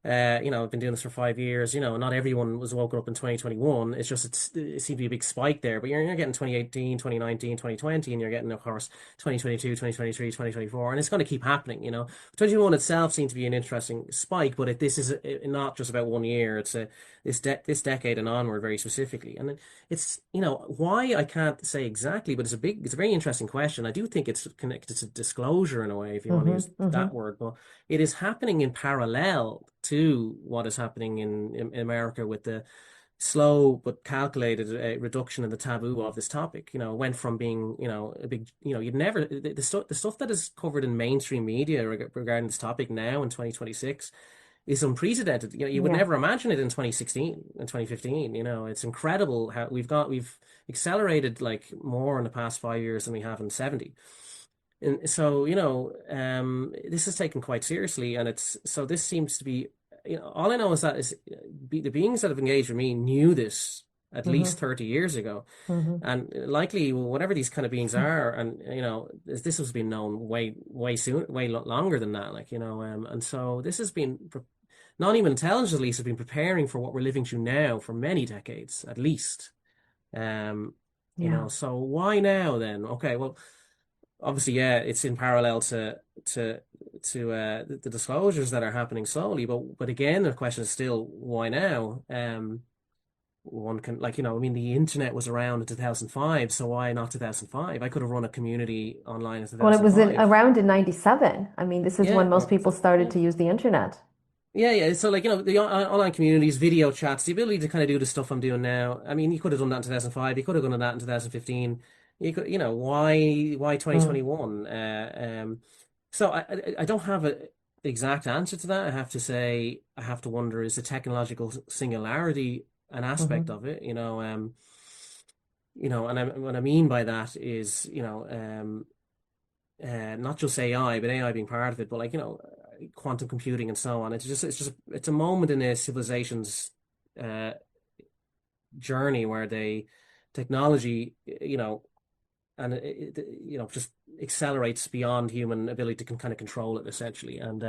I've been doing this for 5 years. Not everyone was woken up in 2021. It's just it seemed to be a big spike there. But you're getting 2018, 2019, 2020, and you're getting, of course, 2022, 2023, 2024, and it's going to keep happening. 2021 itself seemed to be an interesting spike, but this is not just about one year. It's this decade and onward very specifically, and it's why I can't say exactly, but it's a very interesting question. I do think it's connected to disclosure in a way, if you want to use Mm-hmm. that word, but it is happening in parallel to what is happening in America with the slow but calculated reduction in the taboo of this topic. It went from being, a big, you'd never, the stuff that is covered in mainstream media regarding this topic now in 2026 is unprecedented. You would Yeah. never imagine it in 2016 and 2015. It's incredible how we've accelerated like more in the past 5 years than we have in 70. And so, this is taken quite seriously, and this seems to be, all I know is that the beings that have engaged with me knew this at least Mm-hmm. 30 years ago, Mm-hmm. and likely whatever these kind of beings are, and this has been known way soon, longer than that, like, and so this has been non-human intelligence at least has been preparing for what we're living through now for many decades at least. Um, Yeah. so why now then? Okay, well, obviously, yeah, it's in parallel to the disclosures that are happening slowly, but again, the question is still why now? one can, like, I mean, the internet was around in 2005, so why not 2005? I could have run a community online in Well, it was 2005. around in 97. I mean, this is Yeah, when most people started yeah. to use the internet. Yeah, yeah. So, like, the online communities, video chats, the ability to kind of do the stuff I'm doing now. I mean, you could have done that in 2005. You could have done that in 2015. You could, why Mm. 2021? So I don't have a exact answer to that. I have to say, I have to wonder, is the technological singularity an aspect Hmm. of it? And what I mean by that is, not just AI, but AI being part of it, but, like, quantum computing and so on. It's a moment in a civilization's uh, journey where technology, and just accelerates beyond human ability to kind of control it, essentially. And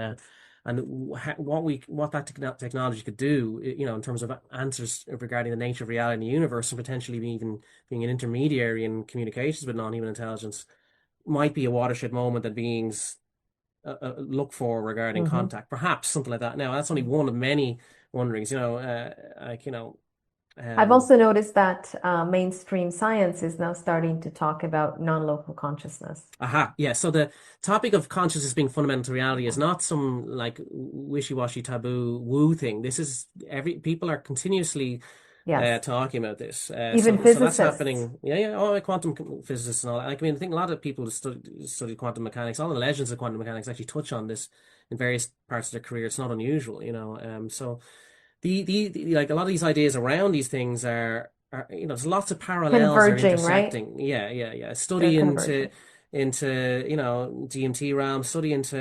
what that technology could do, in terms of answers regarding the nature of reality in the universe, and potentially even being an intermediary in communications with non-human intelligence, might be a watershed moment that beings look for regarding Hmm. contact, perhaps something like that. Now, that's only one of many wonderings, like, I've um, also noticed that mainstream science is now starting to talk about non-local consciousness. aha, yeah. So the topic of consciousness being fundamental to reality is not some, like, wishy-washy taboo woo thing. This is people are continuously Yes, talking about this. even So that's physicists. happening. Yeah, yeah. Oh, quantum physicists and all that. Like, I mean, I think a lot of people who study quantum mechanics, all the legends of quantum mechanics actually touch on this in various parts of their career. It's not unusual, So like, a lot of these ideas around these things are, there's lots of parallels are Converging, right? intersecting. Yeah, yeah, yeah. They're Study into converging. DMT realm, study into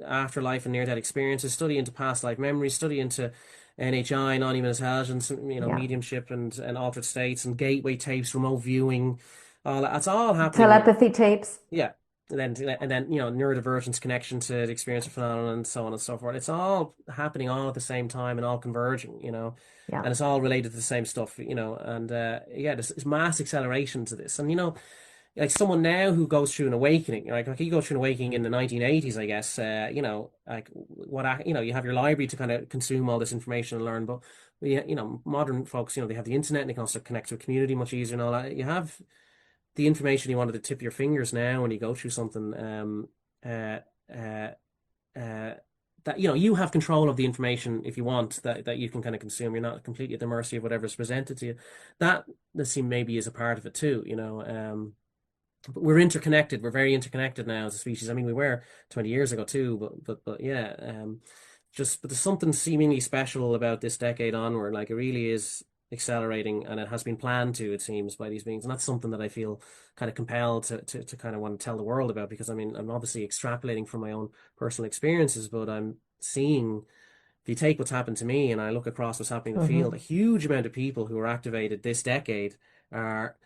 afterlife and near-death experiences, study into past life memories, study into NHI, non-human intelligence, Yeah. mediumship and altered states and gateway tapes, remote viewing, all that's all happening. Telepathy tapes. Yeah. And then, neurodivergence connection to the experience of phenomenon and so on and so forth. It's all happening all at the same time and all converging. Yeah. And it's all related to the same stuff. And yeah, there's mass acceleration to this. And, like, someone now who goes through an awakening, like you go through an awakening in the 1980s, I guess, like, you have your library to kind of consume all this information and learn. But, modern folks, they have the internet and they can also connect to a community much easier and all that. You have the information you wanted to tip your fingers now when you go through something, uh, uh, uh, that, you have control of the information if you want, that you can kind of consume. You're not completely at the mercy of whatever's presented to you. That seem maybe is a part of it too. But we're interconnected. We're very interconnected now as a species. I mean, we were 20 years ago too, but yeah, but there's something seemingly special about this decade onward. Like, it really is accelerating, and it has been planned to, it seems, by these beings. And that's something that I feel kind of compelled to kind of want to tell the world about, because, I mean, I'm obviously extrapolating from my own personal experiences, but I'm seeing, if you take what's happened to me and I look across what's happening in the field, a Hmm. huge amount of people who are activated this decade are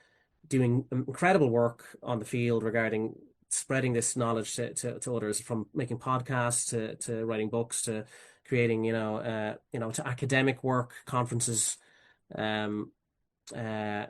doing incredible work on the field regarding spreading this knowledge to others, from making podcasts to writing books to creating, to academic work, conferences, um, uh,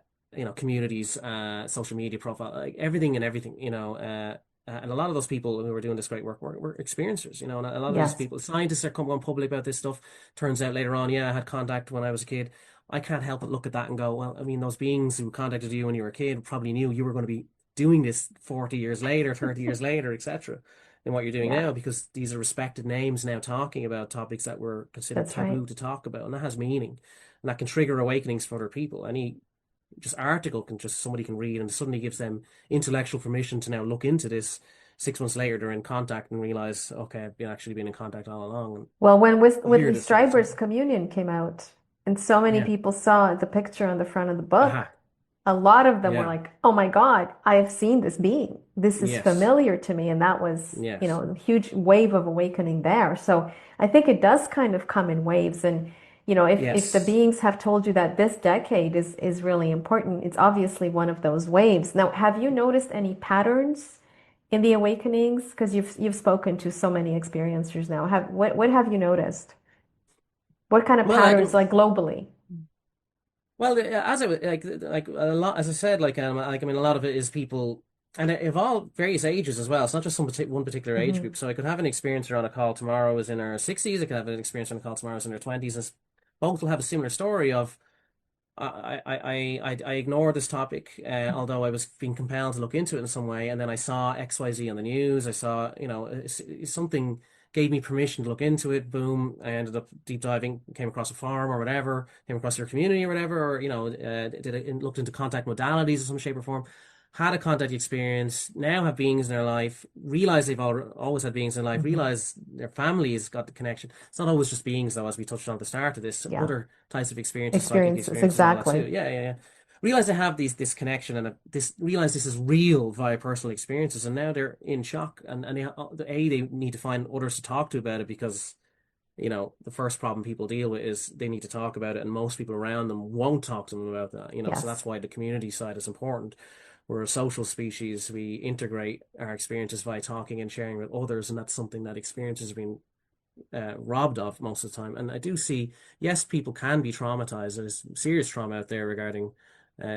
communities, social media profile, like everything and everything, and a lot of those people who are doing this great work were experiencers, and a lot of these Yes, people, scientists, are coming public about this stuff. Turns out later on, yeah, I had contact when I was a kid. I can't help but look at that and go, well, I mean, those beings who contacted you when you were a kid probably knew you were going to be doing this 40 years later, 30 years later, etc., than what you're doing yeah, now, because these are respected names now talking about topics that were considered that's right. taboo to talk about, and that has meaning, and that can trigger awakenings for other people. Any just article can just somebody can read and suddenly gives them intellectual permission to now look into this. 6 months later, they're in contact and realize, okay, I've been actually been in contact all along, and Well, when hear Whitley this stuff. So Strieber's Communion came out, and so many yeah, people saw the picture on the front of the book, aha, a lot of them were yeah, like, "Oh my God, I have seen this being. This is yes, familiar to me." And that was, yes, a huge wave of awakening there. So I think it does kind of come in waves. And, if the yes. beings have told you that this decade is really important, it's obviously one of those waves. Now, have you noticed any patterns in the awakenings? Because you've spoken to so many experiencers now. What have you noticed? What kind of Well, like, patterns, like globally? as I was like a lot, as I said, I mean, a lot of it is people, and of all various ages as well. It's not just one particular age Hmm. group. So I could have an experiencer on a call tomorrow is in her 60s. I could have an experiencer on a call tomorrow is in her 20s. And both will have a similar story of I ignored this topic, although I was being compelled to look into it in some way. And then I saw XYZ on the news. I saw, something gave me permission to look into it. Boom. I ended up deep diving, came across a forum or whatever, came across your community or whatever, or, looked into contact modalities of some shape or form. Had a contact experience, now have beings in their life, realize they've always had beings in life, Hmm. realize their family's got the connection. It's not always just beings, though, as we touched on at the start of this. Yeah. Other types of experiences, psychic Experiences, experiences, all that too. exactly. Yeah, yeah, yeah. Realize they have this connection and realize this is real via personal experiences, and now they're in shock, and they need to find others to talk to about it because the first problem people deal with is they need to talk about it, and most people around them won't talk to them about that. So Yes. that's why the community side is important. We're a social species. We integrate our experiences by talking and sharing with others, and that's something that experiences have been robbed of most of the time. And I do see, yes, people can be traumatized. There's serious trauma out there regarding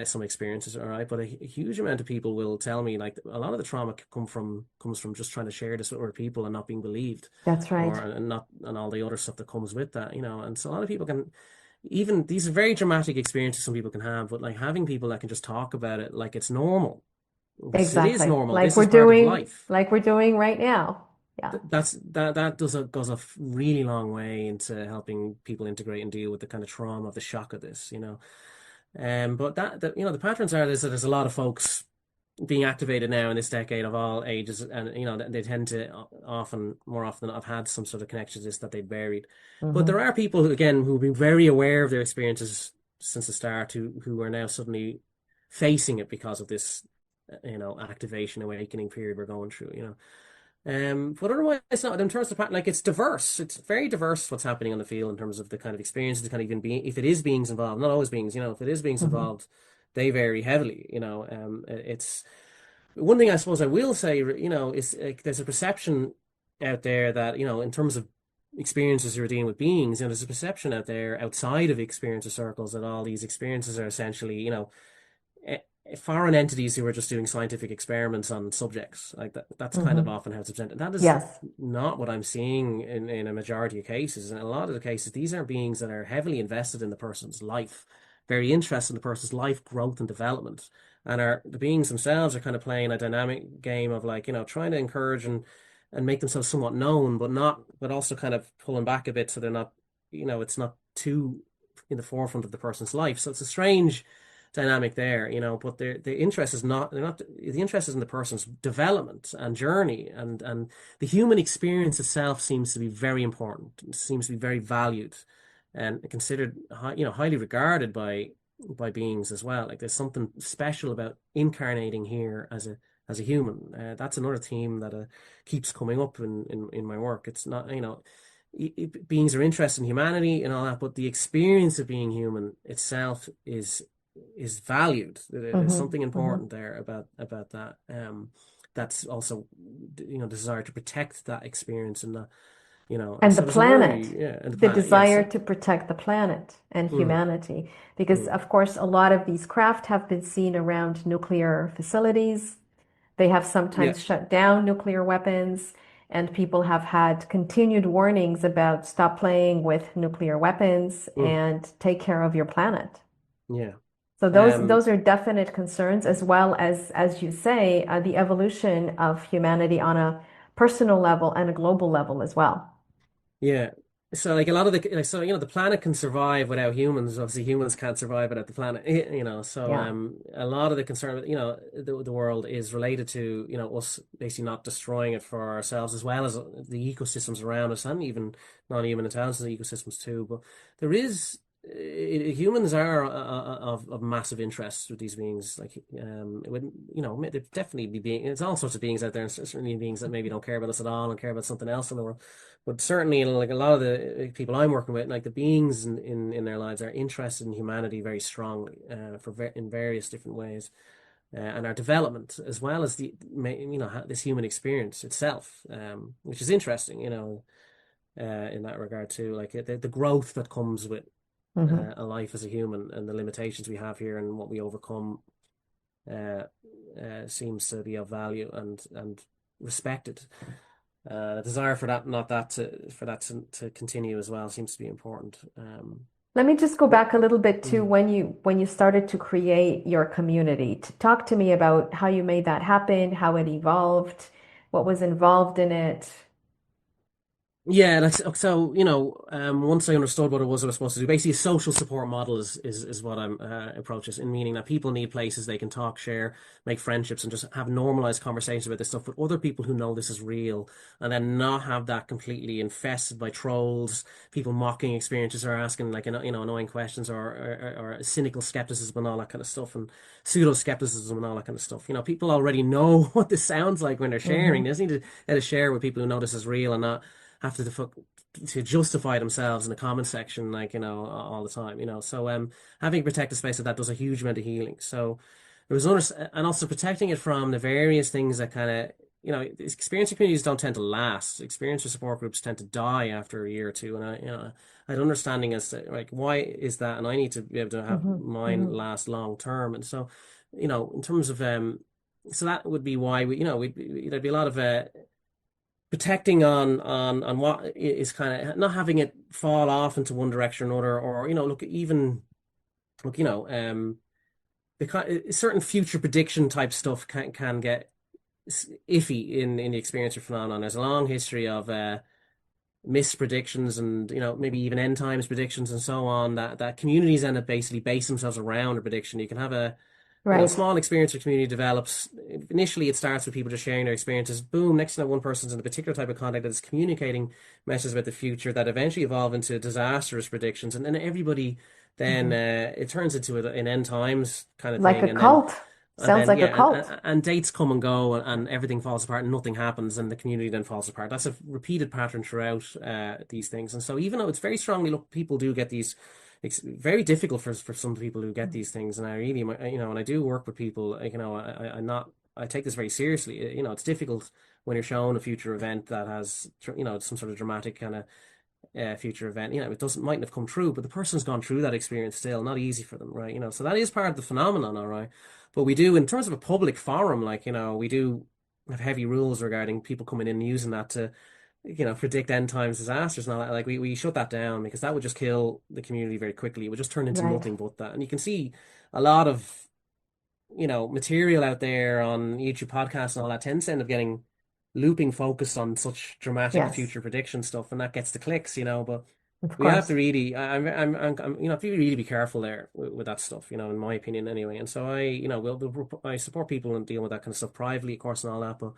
some experiences, all right. But a huge amount of people will tell me like a lot of the trauma comes from just trying to share this with other people and not being believed, That's or right. and not and all the other stuff that comes with that. And so a lot of people can. Even these are very dramatic experiences some people can have, but like having people that can just talk about it like it's normal, because it is Exactly. normal. This is part of life. Like we're doing right now. Yeah. That goes a really long way into helping people integrate and deal with the kind of trauma of the shock of this. But the patterns are is that there's a lot of folks being activated now in this decade of all ages, and they tend to more often have had some sort of connection to this that they buried. But there Hmm. are people who, again, who've been very aware of their experiences since the start, who are now suddenly facing it because of this, activation, awakening period we're going through. But otherwise, it's not in terms of like it's diverse. It's very diverse what's happening on the field in terms of the kind of experiences, the kind of even being, if it is beings involved, not always beings, if it is beings Hmm. involved, they vary heavily. It's one thing I suppose I will say, is like there's a perception out there that, in terms of experiences you're dealing with beings, there's a perception out there outside of experiencer circles that all these experiences are essentially, eh, foreign entities who are just doing scientific experiments on subjects like that. That's kind of Hmm. often how it's presented. That is Yes. not what I'm seeing in a majority of cases. In a lot of the cases, these are beings that are heavily invested in the person's life, very interested in the person's life growth and development. And are the beings themselves are kind of playing a dynamic game of like, trying to encourage and make themselves somewhat known, but also kind of pulling back a bit so they're not, it's not too in the forefront of the person's life. So it's a strange dynamic there, but the interest is not, they're not, the interest is in the person's development and journey, and the human experience itself seems to be very important. It seems to be very valued and considered highly regarded by beings as well. Like there's something special about incarnating here as a human. That's another theme that keeps coming up in my work. It's not, beings are interested in humanity and all that, but the experience of being human itself is valued. There's Hmm. something Hmm. important there about that. That's also, desire to protect that experience and And the so there's a planet, very, yeah, and the the planet, yes. desire to protect the planet and Mm, humanity. Because, mm, of course, a lot of these craft have been seen around nuclear facilities. They have yeah. sometimes shut down nuclear weapons, and people have had continued warnings about stop playing with nuclear weapons Mm, and take care of your planet. yeah. So Um, those are definite concerns, as well as you say, the evolution of humanity on a personal level and a global level as well. Yeah. So like a lot of the planet can survive without humans. Obviously, humans can't survive without the planet. So Yeah. a lot of the concern with the world is related to us basically not destroying it for ourselves, as well as the ecosystems around us, and even non-human intelligence ecosystems too. But there is humans are of massive interest with these beings. Like it would they'd definitely be being. It's all sorts of beings out there, and certainly beings that maybe don't care about us at all and care about something else in the world. But certainly, like a lot of the people I'm working with, like the beings in their lives are interested in humanity very strongly, in various different ways, and our development as well as this human experience itself, which is interesting, in that regard too, like the growth that comes with Hmm. a life as a human and the limitations we have here and what we overcome, uh, seems to be of value and respected. The desire for that, not that to, for that to continue as well seems to be important. Let me just go back a little bit to Mm. when you started to create your community. To talk to me about how you made that happen, how it evolved, what was involved in it. Yeah, so, once I understood what it was I was supposed to do, basically a social support model is what I'm approach it, in meaning that people need places they can talk, share, make friendships, and just have normalized conversations about this stuff with other people who know this is real, and then not have that completely infested by trolls, people mocking experiences or asking like annoying questions, or cynical skepticism and all that kind of stuff, and pseudo skepticism and all that kind of stuff. People already know what this sounds like when they're sharing. They Hmm. just need to share with people who know this is real and not have to justify themselves in the comment section, like, all the time, so having a protected space like that does a huge amount of healing. So there was and also protecting it from the various things that kind of, experience communities don't tend to last. Experience support groups tend to die after a year or two, and I had understanding as to like why is that, and I need to be able to have Hmm. mine Hmm. last long term. And so, in terms of so that would be why there'd be a lot of protecting on what is kind of not having it fall off into one direction or another, or look, even look, the certain future prediction type stuff can get iffy in the experience of phenomenon. There's a long history of mispredictions, and maybe even end times predictions and so on, that communities end up basically base themselves around a prediction. You can have a Right. small experience or community develops. Initially, it starts with people just sharing their experiences. Boom, next thing you know, one person's in a particular type of contact that is communicating messages about the future that eventually evolve into disastrous predictions. And then everybody, then Hmm. it turns into an end times kind of Like a thing. And then, cult. Sounds like a yeah, cult. and dates come and go, and everything falls apart, and nothing happens, and the community then falls apart. That's a repeated pattern throughout these things. And so, even though it's very strongly, look, people do get these, it's very difficult for some people who get these things, and I really, and I do work with people, like, I'm not, I take this very seriously. It's difficult when you're shown a future event that has, some sort of dramatic kind of future event. It doesn't mightn't have come true, but the person's gone through that experience still. Not easy for them, right? So that is part of the phenomenon, all right. But we do, in terms of a public forum, like, we do have heavy rules regarding people coming in and using that to, predict end times disasters and all that. Like, we shut that down because that would just kill the community very quickly. It would just turn into Right. nothing but that. And you can see a lot of, material out there on YouTube podcasts and all that tends to end up getting looping focused on such dramatic Yes, future prediction stuff, and that gets the clicks, but of we have to course. really, have to really be careful there with that stuff, in my opinion, anyway. And so I support people and deal with that kind of stuff privately, of course, and all that, but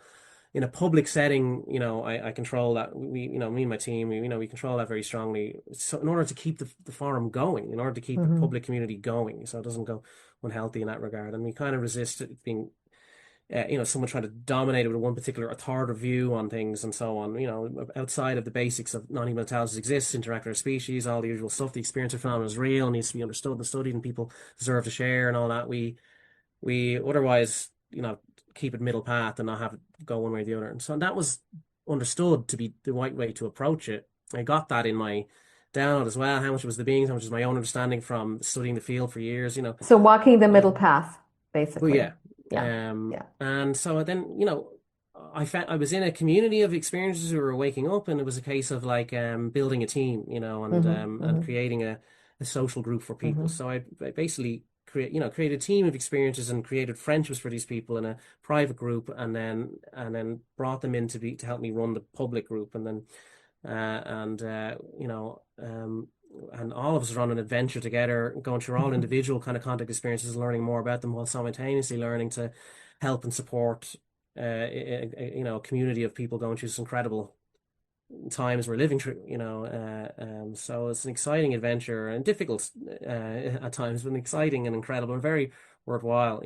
in a public setting, I control that. Me and my team, we control that very strongly. So in order to keep the forum going, in order to keep the Hmm. public community going, so it doesn't go unhealthy in that regard. And we kind of resist it being, someone trying to dominate it with one particular authoritative view on things and so on, outside of the basics of non-human intelligence exists, interact with our species, all the usual stuff. The experience of phenomenon is real, needs to be understood and studied, and people deserve to share and all that. We otherwise, keep it middle path and not have it go one way or the other. And so that was understood to be the right way to approach it. I got that in my download as well. How much was the beings, how much was my own understanding from studying the field for years, So walking the middle Um, path, but basically. yeah, Yeah. Yeah. and so then, I was in a community of experiences who were waking up, and it was a case of like building a team, Hmm. and Hmm. creating a social group for people. Hmm. So I basically created a team of experiences and created friendships for these people in a private group, and then brought them in to help me run the public group, and then and and all of us are on an adventure together, going through all individual kind of contact experiences, learning more about them while simultaneously learning to help and support, a community of people going through this incredible times we're living through. So it's an exciting adventure and difficult at times, but exciting and incredible and very worthwhile.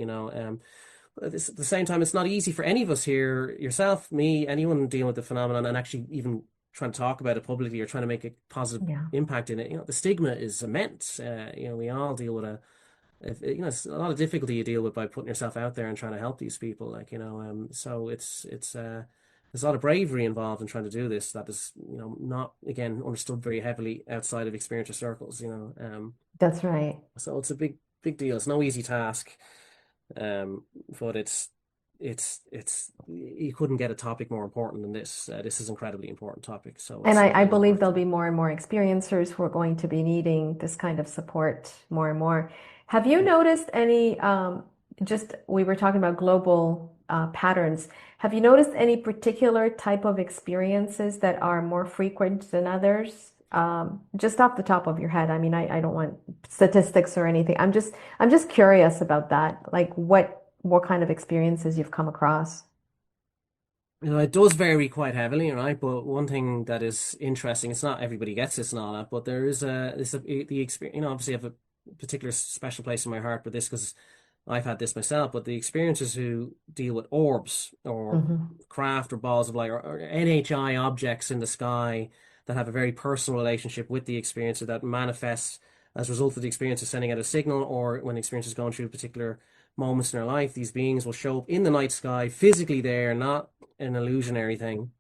But at the same time, it's not easy for any of us here, yourself, me, anyone dealing with the phenomenon, and actually even trying to talk about it publicly or trying to make a positive Yeah. impact in it. The stigma is immense. We all deal with it's a lot of difficulty you deal with by putting yourself out there and trying to help these people. Like, so it's there's a lot of bravery involved in trying to do this that is, not again understood very heavily outside of experiential circles. That's right. So it's a big deal. It's no easy task, um, but it's you couldn't get a topic more important than this. This is an incredibly important topic, so And it's I really believe worth there'll it. be more and more experiencers who are going to be needing this kind of support more and more. Have you Yeah. noticed any, just we were talking about global patterns. Have you noticed any particular type of experiences that are more frequent than others? Just off the top of your head. I mean, I don't want statistics or anything. I'm just curious about that. Like what kind of experiences you've come across. You know, it does vary quite heavily, right? But one thing that is interesting, it's not everybody gets this and all that, but there is the experience, obviously I have a particular special place in my heart for this because I've had this myself, but the experiencers who deal with orbs or Hmm. craft or balls of light or NHI objects in the sky that have a very personal relationship with the experiencer that manifests as a result of the experiencer sending out a signal, or when the experiencer is going through particular moments in their life, these beings will show up in the night sky, physically there, not an illusionary thing.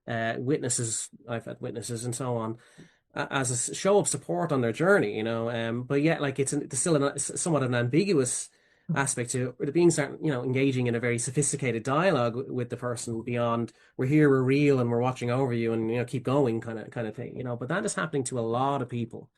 Witnesses, I've had witnesses and so on, as a show of support on their journey, but yet, like, it's still somewhat an ambiguous aspect to it. The beings aren't, engaging in a very sophisticated dialogue with the person beyond "we're here, we're real, and we're watching over you," and keep going kind of thing, But that is happening to a lot of people,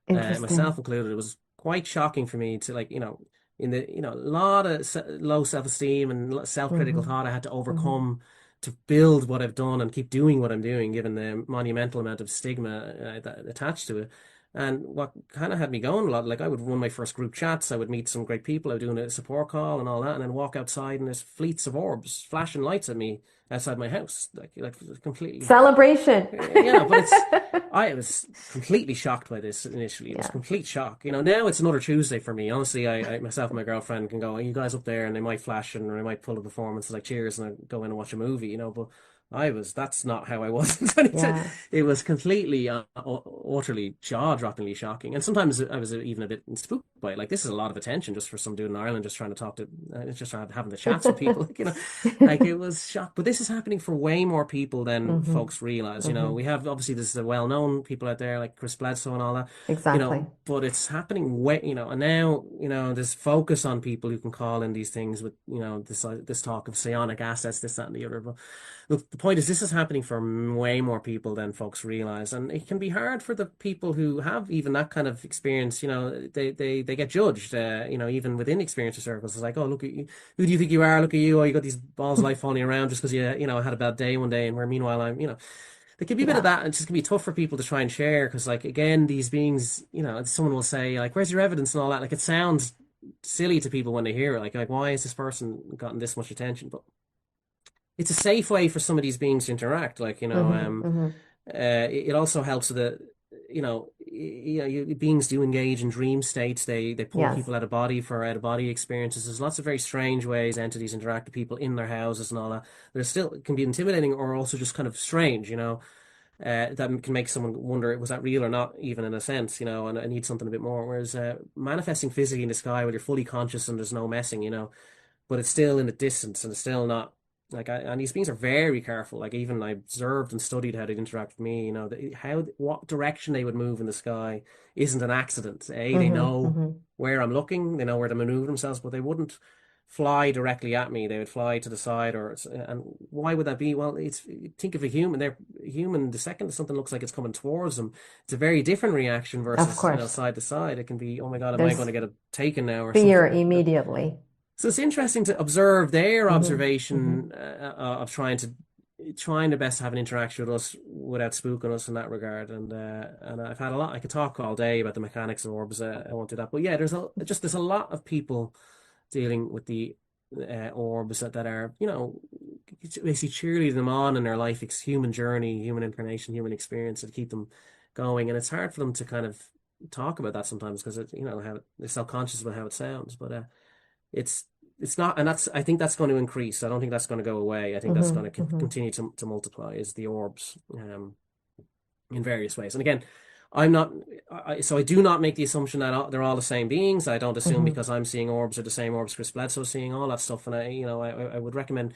myself Interesting. included. It was quite shocking for me to, like, in the a lot of low self-esteem and self-critical Hmm. thought I had to Hmm. overcome to build what I've done and keep doing what I'm doing, given the monumental amount of stigma that attached to it. And what kind of had me going a lot, like I would run my first group chats, I would meet some great people, I would do a support call and all that, and then walk outside and there's fleets of orbs flashing lights at me outside my house, like completely. Celebration. But I was completely shocked by this initially. It was Yeah. complete shock. Now it's another Tuesday for me. Honestly, I myself and my girlfriend can go, "Are you guys up there?" And they might flash and or they might pull a performance like cheers and I go in and watch a movie, But that's not how I was in 22. Yeah. It was completely, utterly jaw-droppingly shocking. And sometimes I was even a bit spooked by it. Like, this is a lot of attention just for some dude in Ireland just trying to talk to, just having the chats with people. Like, it was shock. But this is happening for way more people than Hmm. folks realize. Hmm. We have obviously there's the well-known people out there like Chris Bledsoe and all that. Exactly. But it's happening way, and now, there's focus on people who can call in these things with, this talk of psionic assets, this, that, and the other. But look, the point is, this is happening for way more people than folks realize, and it can be hard for the people who have even that kind of experience. They get judged. Even within experiencer circles, it's like, oh, look at you, who do you think you are? Look at you. Oh, you got these balls of life falling around just because you had a bad day one day, and where meanwhile there can be a bit of Yeah. that, and it just can be tough for people to try and share because, like, again, these beings, someone will say like, "Where's your evidence?" and all that. Like, it sounds silly to people when they hear it. Like, why has this person gotten this much attention? But it's a safe way for some of these beings to interact. Like, Hmm. Hmm. it also helps with the, beings do engage in dream states. They pull Yes. people out of body for out of body experiences. There's lots of very strange ways entities interact with people in their houses and all that. They're still can be intimidating or also just kind of strange. That can make someone wonder, was that real or not, even in a sense, and I need something a bit more. Whereas manifesting physically in the sky where you're fully conscious and there's no messing, but it's still in the distance and it's still not like and these beings are very careful. Like, even I observed and studied how they'd interact with me, what direction they would move in the sky isn't an accident. They Hmm. know Hmm. where I'm looking, they know where to maneuver themselves, but they wouldn't fly directly at me. They would fly to the side, and why would that be? Well, think of a human. They're human. The second something looks like it's coming towards them, it's a very different reaction Of versus, course. side to side. It can be, oh my God, am I going There's to get taken now or fear something like that. immediately. So it's interesting to observe their Hmm. Hmm. observation of trying their best to have an interaction with us without spooking us in that regard. And I've had a lot. I could talk all day about the mechanics of orbs. I won't do that. But yeah, there's a lot of people dealing with the orbs that are, basically cheerleading them on in their life, human journey, human incarnation, human experience, to keep them going. And it's hard for them to kind of talk about that sometimes because how they're self-conscious about how it sounds. But it's it's not, and I think that's going to increase. I don't think that's going to go away. I think that's Hmm. going to Hmm. continue to multiply is the orbs, in various ways. And again, I'm not, so I do not make the assumption that they're all the same beings. I don't assume Hmm. because I'm seeing orbs are the same orbs Chris Bledsoe seeing, all that stuff. And I would recommend,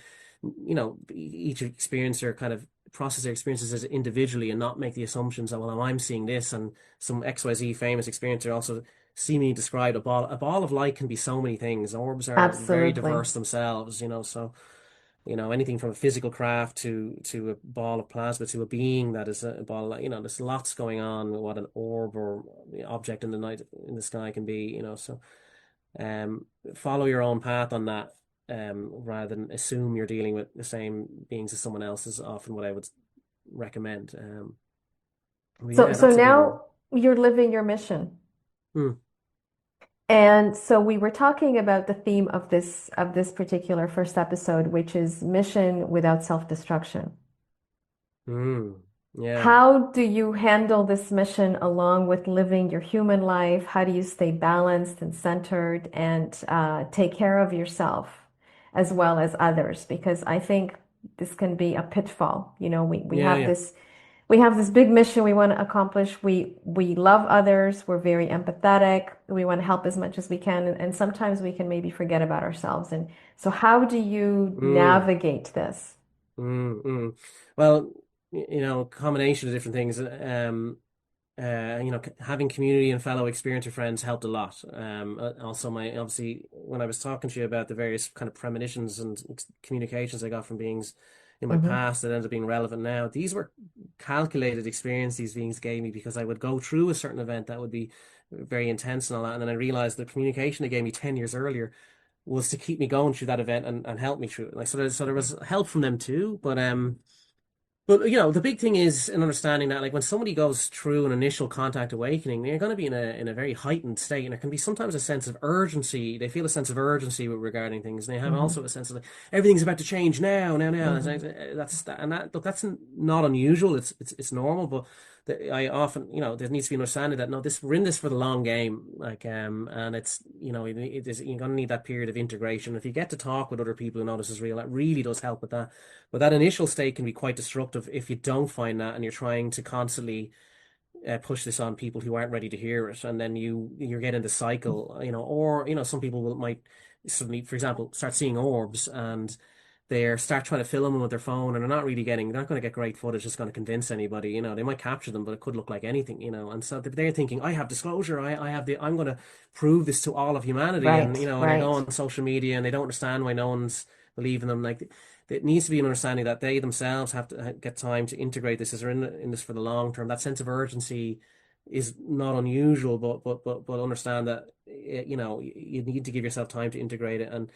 each experiencer kind of process their experiences as individually and not make the assumptions that, well, I'm seeing this and some XYZ famous experiencer also see me describe a ball. A ball of light can be so many things. Orbs are very Absolutely. diverse themselves, so. anything from a physical craft to a ball of plasma to a being that is a ball. There's lots going on with what an orb or object in the night in the sky can be. So follow your own path on that, rather than assume you're dealing with the same beings as someone else is often what I would recommend. But So, yeah, so that's a big one. now you're living your mission. Mm, And so we were talking about the theme of this particular first episode, which is mission without self-destruction. mm, yeah, How do you handle this mission along with living your human life? How do you stay balanced and centered and take care of yourself as well as others? Because I think this can be a pitfall. yeah, yeah. We have this big mission we want to accomplish. We love others. We're very empathetic. We want to help as much as we can, and sometimes we can maybe forget about ourselves. And so, how do you Mm, navigate this? mm. Well, combination of different things. Having community and fellow experiencer friends helped a lot. Also, obviously, when I was talking to you about the various kind of premonitions and communications I got from beings in my Hmm. past that ended up being relevant now, these were calculated experience these beings gave me because I would go through a certain event that would be very intense and all that, and then I realized the communication they gave me 10 years earlier was to keep me going through that event and help me through it. Like so there was help from them too, but the big thing is in understanding that, like, when somebody goes through an initial contact awakening, they're going to be in a very heightened state, and it can be sometimes a sense of urgency. They feel a sense of urgency with regarding things, and they have also Hmm. a sense of like everything's about to change now, now, now. Hmm. That's that, and that look, that's not unusual. It's normal, but I often, there needs to be an understanding that no, we're in this for the long game, like, and it's, it is, you're going to need that period of integration. If you get to talk with other people who know this is real, that really does help with that. But that initial state can be quite destructive if you don't find that and you're trying to constantly push this on people who aren't ready to hear it, and then you're getting the cycle, or some people might suddenly, for example, start seeing orbs and they start trying to film them with their phone, and they're not going to get great footage that's going to convince anybody. They might capture them, but it could look like anything, and so they're thinking, I have disclosure, I'm going to prove this to all of humanity, and Right, and they go right. on social media and they don't understand why no one's believing them. Like, it needs to be an understanding that they themselves have to get time to integrate this as they're in this for the long term. That sense of urgency is not unusual, but understand that you need to give yourself time to integrate it. And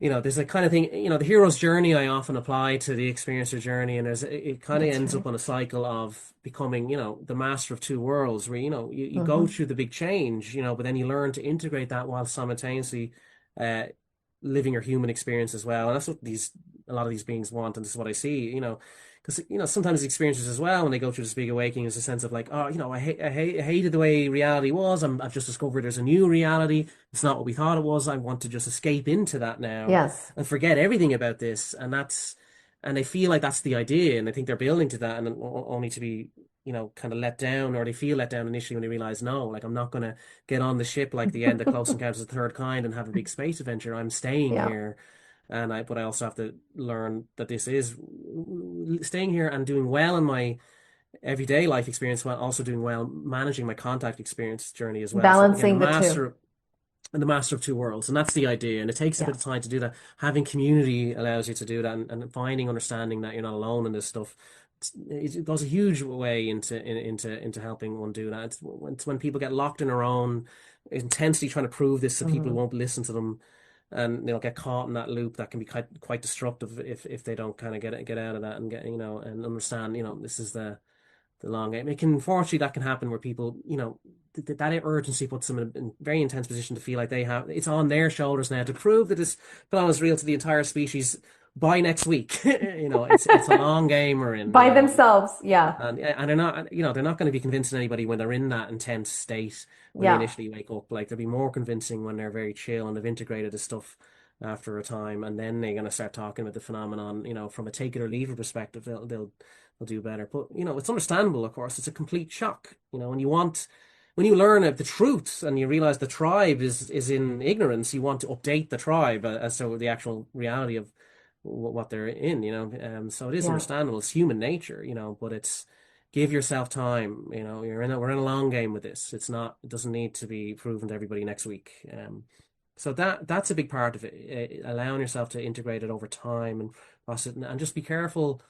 there's a kind of thing, the hero's journey I often apply to the experiencer journey, and it kind of That's ends right. up on a cycle of becoming, the master of two worlds, where you go Hmm. through the big change, but then you learn to integrate that while simultaneously uh living your human experience as well. And that's what a lot of these beings want, and this is what I see, because sometimes the experiences as well, when they go through this big awakening, is a sense of like, oh, I hated the way reality was. I've just discovered there's a new reality. It's not what we thought it was. I want to just escape into that now Yes. and forget everything about this. And they feel like that's the idea, and I think they're building to that, and only to be, kind of let down, or they feel let down initially when they realize, no, like, I'm not going to get on the ship like the end of Close Encounters of the Third Kind and have a big space adventure. I'm staying Yeah. here, but I also have to learn that this is staying here and doing well in my everyday life experience, while also doing well managing my contact experience journey as well. So again, Balancing the two. the master of two worlds, and that's the idea. And it takes a Yeah. bit of time to do that. Having community allows you to do that, and finding understanding that you're not alone in this stuff. It goes a huge way into helping one do that. It's when people get locked in their own, intensely trying to prove this to people who Hmm. won't listen to them, and they'll get caught in that loop that can be quite destructive if they don't kind of get out of that and get, and understand, this is the long game. It can, unfortunately, that can happen where people, that urgency puts them in a very intense position to feel like it's on their shoulders now to prove that this plan is real to the entire species by next week. It's a long game we're in, By themselves. Yeah. and they're not going to be convincing anybody when they're in that intense state when they Yeah. initially wake up. Like, they'll be more convincing when they're very chill and they've integrated the stuff after a time, and then they're going to start talking about the phenomenon. From a take it or leave it perspective, they'll do better. But it's understandable, of course. It's a complete shock. When you learn the truth and you realize the tribe is in ignorance, you want to update the tribe as to the actual reality of what they're in. So it is Yeah. understandable. It's human nature. But it's give yourself time. We're in a long game with this. It doesn't need to be proven to everybody next week. So that's a big part of it, allowing yourself to integrate it over time and process it, and just be careful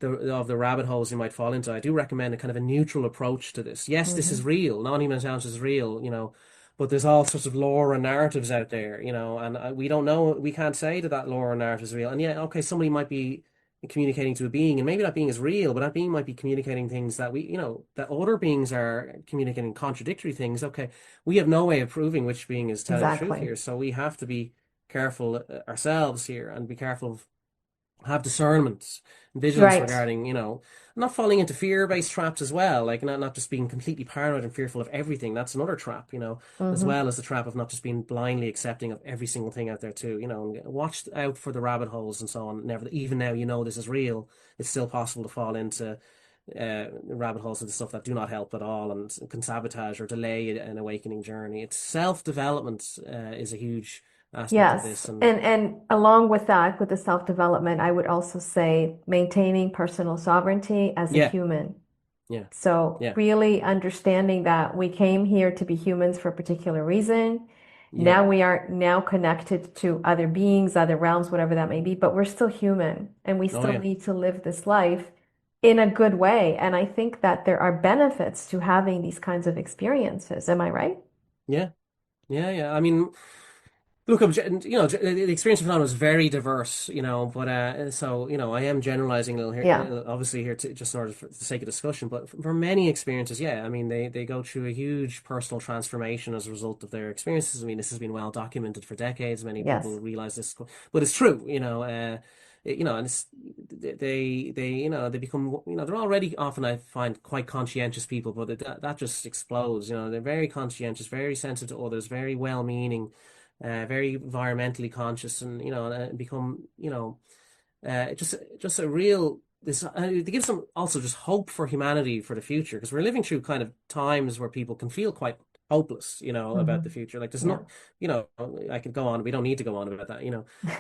of the rabbit holes you might fall into. I do recommend a kind of a neutral approach to this. Yes, this is Hmm. real. Non-human intelligence is real, but there's all sorts of lore and narratives out there, and we don't know, we can't say that lore and narrative is real. And yeah, okay, somebody might be communicating to a being, and maybe that being is real, but that being might be communicating things that that other beings are communicating contradictory things. Okay, we have no way of proving which being is telling the truth Exactly. here, so we have to be careful ourselves here and be careful of have discernment and vigilance Right. regarding, not falling into fear-based traps as well, like not just being completely paranoid and fearful of everything. That's another trap, as Hmm. well as the trap of not just being blindly accepting of every single thing out there too, and watch out for the rabbit holes and so on. Never, even now this is real, it's still possible to fall into rabbit holes of the stuff that do not help at all and can sabotage or delay an awakening journey. It's self-development is a huge aspect of Yes. this, and And along with that, with the self-development, I would also say maintaining personal sovereignty as a yeah, human. yeah, So yeah, really understanding that we came here to be humans for a particular reason. yeah. Now we are now connected to other beings, other realms, whatever that may be, but we're still human and we Oh still yeah. need to live this life in a good way. And I think that there are benefits to having these kinds of experiences. Am I right? Yeah, yeah, yeah. I mean, look, the experience of Milan was very diverse, but so I am generalizing a little here, Yeah. obviously here to just sort of for the sake of discussion. But for many experiences, yeah, I mean, they go through a huge personal transformation as a result of their experiences. I mean, this has been well documented for decades. Many people Yes. realize this, but it's true, and they they become they're already often I find quite conscientious people, but that just explodes. They're very conscientious, very sensitive to others, very well-meaning, very environmentally conscious, and become just a real this it gives them also just hope for humanity for the future, because we're living through kind of times where people can feel quite hopeless, about the Hmm. future. Like there's Yeah. not, I could go on. We don't need to go on about that.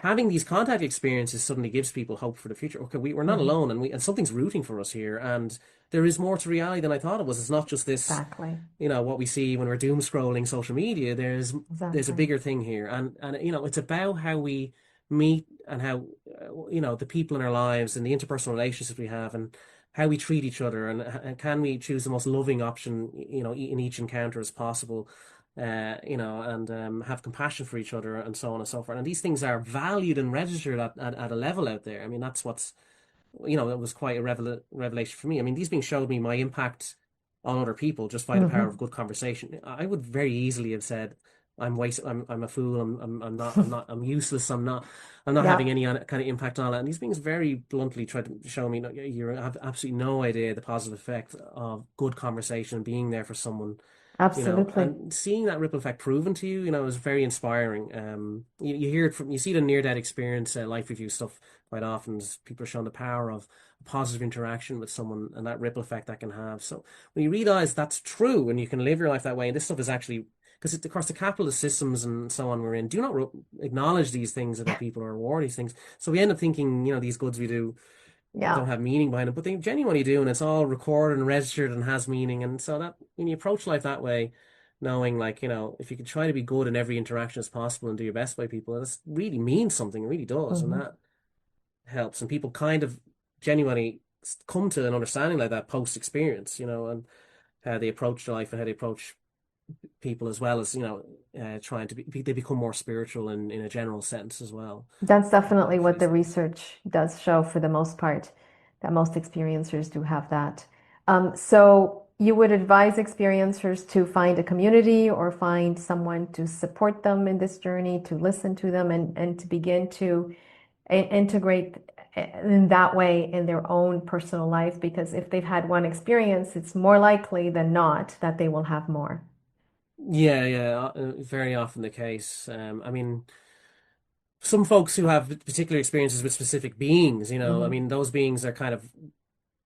Having these contact experiences suddenly gives people hope for the future. Okay, we're not Hmm. alone, and something's rooting for us here, and there is more to reality than I thought it was. It's not just this, Exactly. what we see when we're doom scrolling social media. There's a Exactly. bigger thing here, and it's about how we meet and how the people in our lives and the interpersonal relationships we have and how we treat each other, and can we choose the most loving option in each encounter as possible, and have compassion for each other and so on and so forth. And these things are valued and registered at a level out there. I mean, that's what's it was quite a revelation for me. I mean, these beings showed me my impact on other people just by the power of Hmm. good conversation. I would very easily have said, I'm a fool. I'm I'm useless. I'm not having Yeah. any kind of impact on it." And these beings very bluntly tried to show me, "No, you have absolutely no idea the positive effect of good conversation, being there for someone, Absolutely. and seeing that ripple effect proven to you, is very inspiring. You hear it you see it in near-death experience, life review stuff quite often. People are showing the power of a positive interaction with someone and that ripple effect that can have. So when you realize that's true and you can live your life that way, and this stuff is actually, because of course the capitalist systems and so on we're in do not acknowledge these things about people or reward these things. So we end up thinking, these goods we do Yeah. don't have meaning behind it, but they genuinely do, and it's all recorded and registered and has meaning. And so that when you approach life that way, knowing like, if you can try to be good in every interaction as possible and do your best by people, this really means something, it really does, and Hmm. that helps. And people kind of genuinely come to an understanding like that post experience, and how they approach their life and how they approach people, as well as, trying to they become more spiritual in a general sense as well. That's definitely Through what these the things. research does show for the most part, that most experiencers do have that. So you would advise experiencers to find a community or find someone to support them in this journey, to listen to them and to begin to integrate in that way in their own personal life, because if they've had one experience, it's more likely than not that they will have more. Yeah, yeah, very often the case. I mean, some folks who have particular experiences with specific beings, I Hmm. mean, those beings are kind of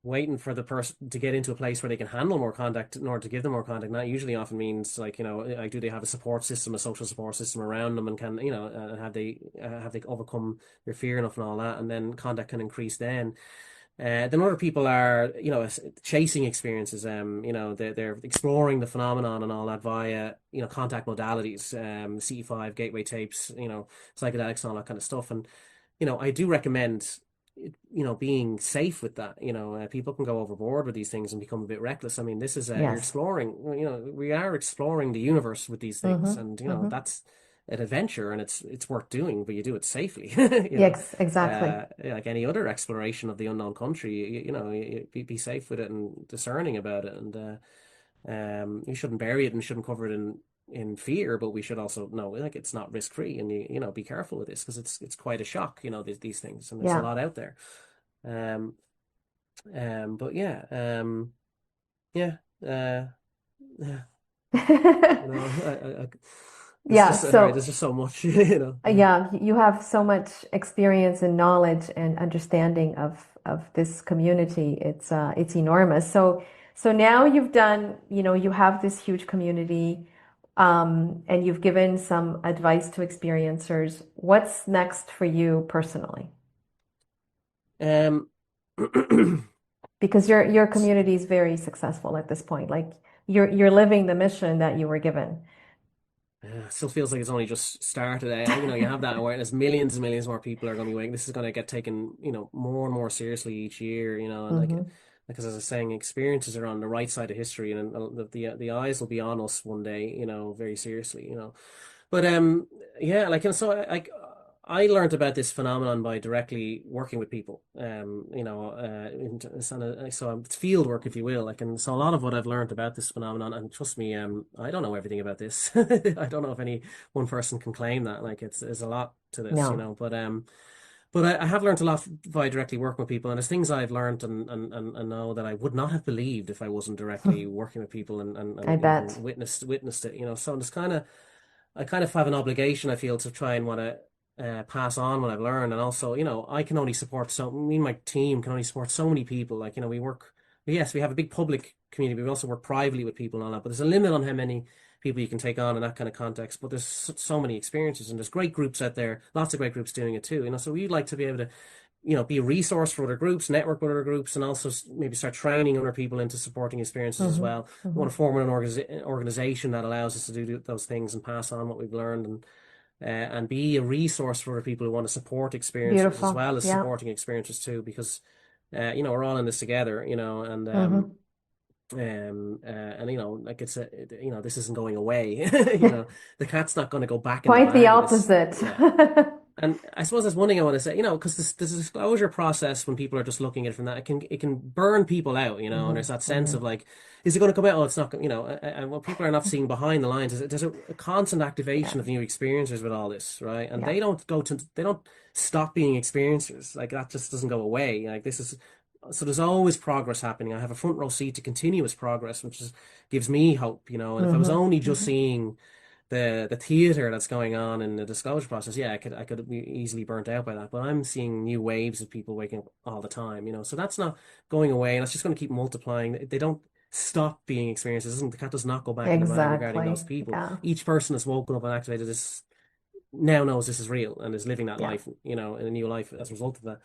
waiting for the person to get into a place where they can handle more contact in order to give them more contact. And that usually often means like, like, do they have a support system, a social support system around them, and can, have they overcome their fear enough and all that, and then contact can increase then. Then other people are, chasing experiences. They're exploring the phenomenon and all that via, contact modalities, CE5, gateway tapes, psychedelics and all that kind of stuff. And, I do recommend, being safe with that. People can go overboard with these things and become a bit reckless. I mean, this is you're Yes. exploring, we are exploring the universe with these things, Mm-hmm. and Mm-hmm. that's an adventure, and it's worth doing, but you do it safely. Yes, exactly. Like any other exploration of the unknown country, be safe with it and discerning about it, and you shouldn't bury it and shouldn't cover it in fear, but we should also know like it's not risk free, and be careful with this because it's quite a shock, these things, and there's a Yeah. lot out there. Um, but yeah, yeah, yeah, there's Yeah, just sorry, there's so just so much, yeah, you have so much experience and knowledge and understanding of this community. It's enormous. So now you've done, you have this huge community, and you've given some advice to experiencers. What's next for you personally? Um, Because your community is very successful at this point. Like you're living the mission that you were given. Still feels like it's only just started. You have that awareness. Millions and millions more people are going to be waiting. This is going to get taken, more and more seriously each year. And like, Hmm. because as I was saying, experiences are on the right side of history, and the eyes will be on us one day. Very seriously. But yeah, like, and so I learned about this phenomenon by directly working with people. So it's field work, if you will. Like, and so a lot of what I've learned about this phenomenon, and trust me, I don't know everything about this. I don't know if any one person can claim that. Like, there's a lot to this, No. but I have learned a lot by directly working with people, and there's things I've learned and know that I would not have believed if I wasn't directly working with people I and bet. witnessed it. So it's I kind of have an obligation, I feel, to try and want to pass on what I've learned. And also, I can only support me and my team can only support so many people. Like, we work, yes, we have a big public community, but we also work privately with people and all that. But there's a limit on how many people you can take on in that kind of context. But there's so many experiences, and there's great groups out there, lots of great groups doing it too. So we'd like to be able to, be a resource for other groups, network with other groups, and also maybe start training other people into supporting experiences as Hmm. well. We Hmm. want to form an organization that allows us to do those things and pass on what we've learned, and be a resource for other people who want to support experiencers as Beautiful. well as Yeah. supporting experiencers too, because we're all in this together, and Hmm. like this isn't going away. The cat's not going to go back in the Quite the bag with this. opposite. Yeah. And I suppose that's one thing I want to say, because this disclosure process, when people are just looking at it from that, it can burn people out, and Hmm. there's that sense Hmm. of like, is it going to come out? Oh, it's not, and what people are not seeing behind the lines is that there's a constant Yeah. activation of new experiencers with all this, right? And Yeah. they don't stop being experiencers. Like, that just doesn't go away. Like, so there's always progress happening. I have a front row seat to continuous progress, which gives me hope, and if I was Hmm. only just Hmm. seeing the theater that's going on in the disclosure process, yeah, I could be easily burnt out by that. But I'm seeing new waves of people waking up all the time, so that's not going away, and that's just going to keep multiplying. They don't stop being experiences. The cat does not go back in the bag regarding Exactly. those people. Yeah. Each person that's woken up and activated this now knows this is real and is living that Yeah. life, in a new life as a result of that.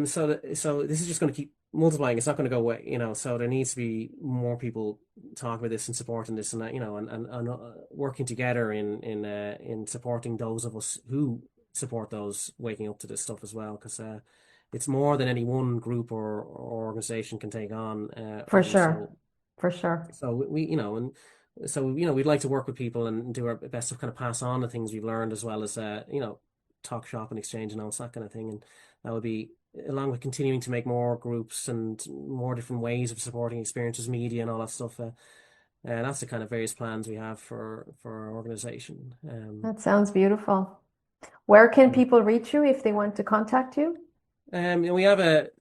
So this is just going to keep multiplying. It's not going to go away, So there needs to be more people talking about this and supporting this, and that, and working together in supporting those of us who support those waking up to this stuff as well, because it's more than any one group or organization can take on, For and sure. For sure. and so we'd like to work with people and do our best to kind of pass on the things we've learned, as well as talk shop and exchange and all that kind of thing, and that would be along with continuing to make more groups and more different ways of supporting experiences, media and all that stuff. And that's the kind of various plans we have for our organization. That sounds beautiful. Where can Mm. people reach you if they want to contact you? And we have the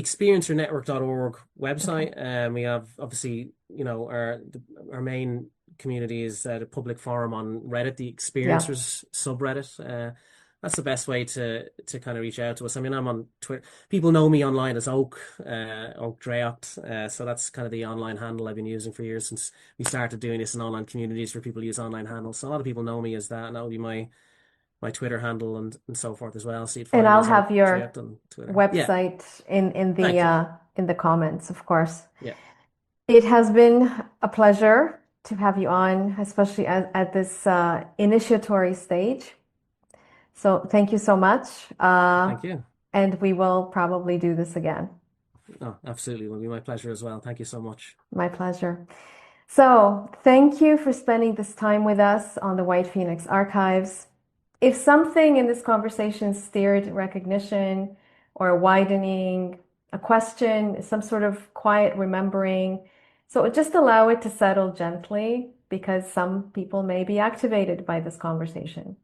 experiencer.network.org Okay. website. We have, obviously, our main community is the public forum on Reddit, the Yeah. experiencers subreddit. That's the best way to kind of reach out to us. I mean, I'm on Twitter. People know me online as Oak Dreocht. So that's kind of the online handle I've been using for years, since we started doing this in online communities where people use online handles. So a lot of people know me as that, and that would be my my Twitter handle and so forth as well. So you'd And find me I'll as have your Jet on Twitter. Yeah, website thank you. in the comments, of course. Yeah, It has been a pleasure to have you on, especially at this initiatory stage. So thank you so much. thank you. And we will probably do this again. Oh, absolutely. It will be my pleasure as well. Thank you so much. My pleasure. So thank you for spending this time with us on the White Phoenix Archives. If something in this conversation stirred recognition or a widening, a question, some sort of quiet remembering, so just allow it to settle gently because some people may be activated by this conversation.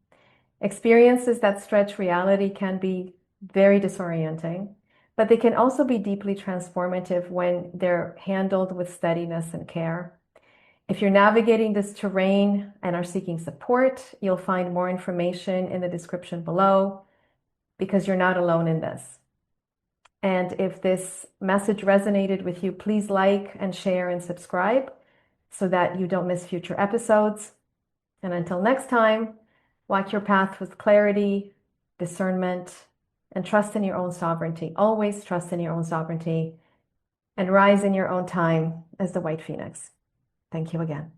Experiences that stretch reality can be very disorienting, but they can also be deeply transformative when they're handled with steadiness and care. If you're navigating this terrain and are seeking support, you'll find more information in the description below because you're not alone in this. And if this message resonated with you, please like and share and subscribe so that you don't miss future episodes. And until next time, walk your path with clarity, discernment, and trust in your own sovereignty. Always trust in your own sovereignty and rise in your own time as the White Phoenix. Thank you again.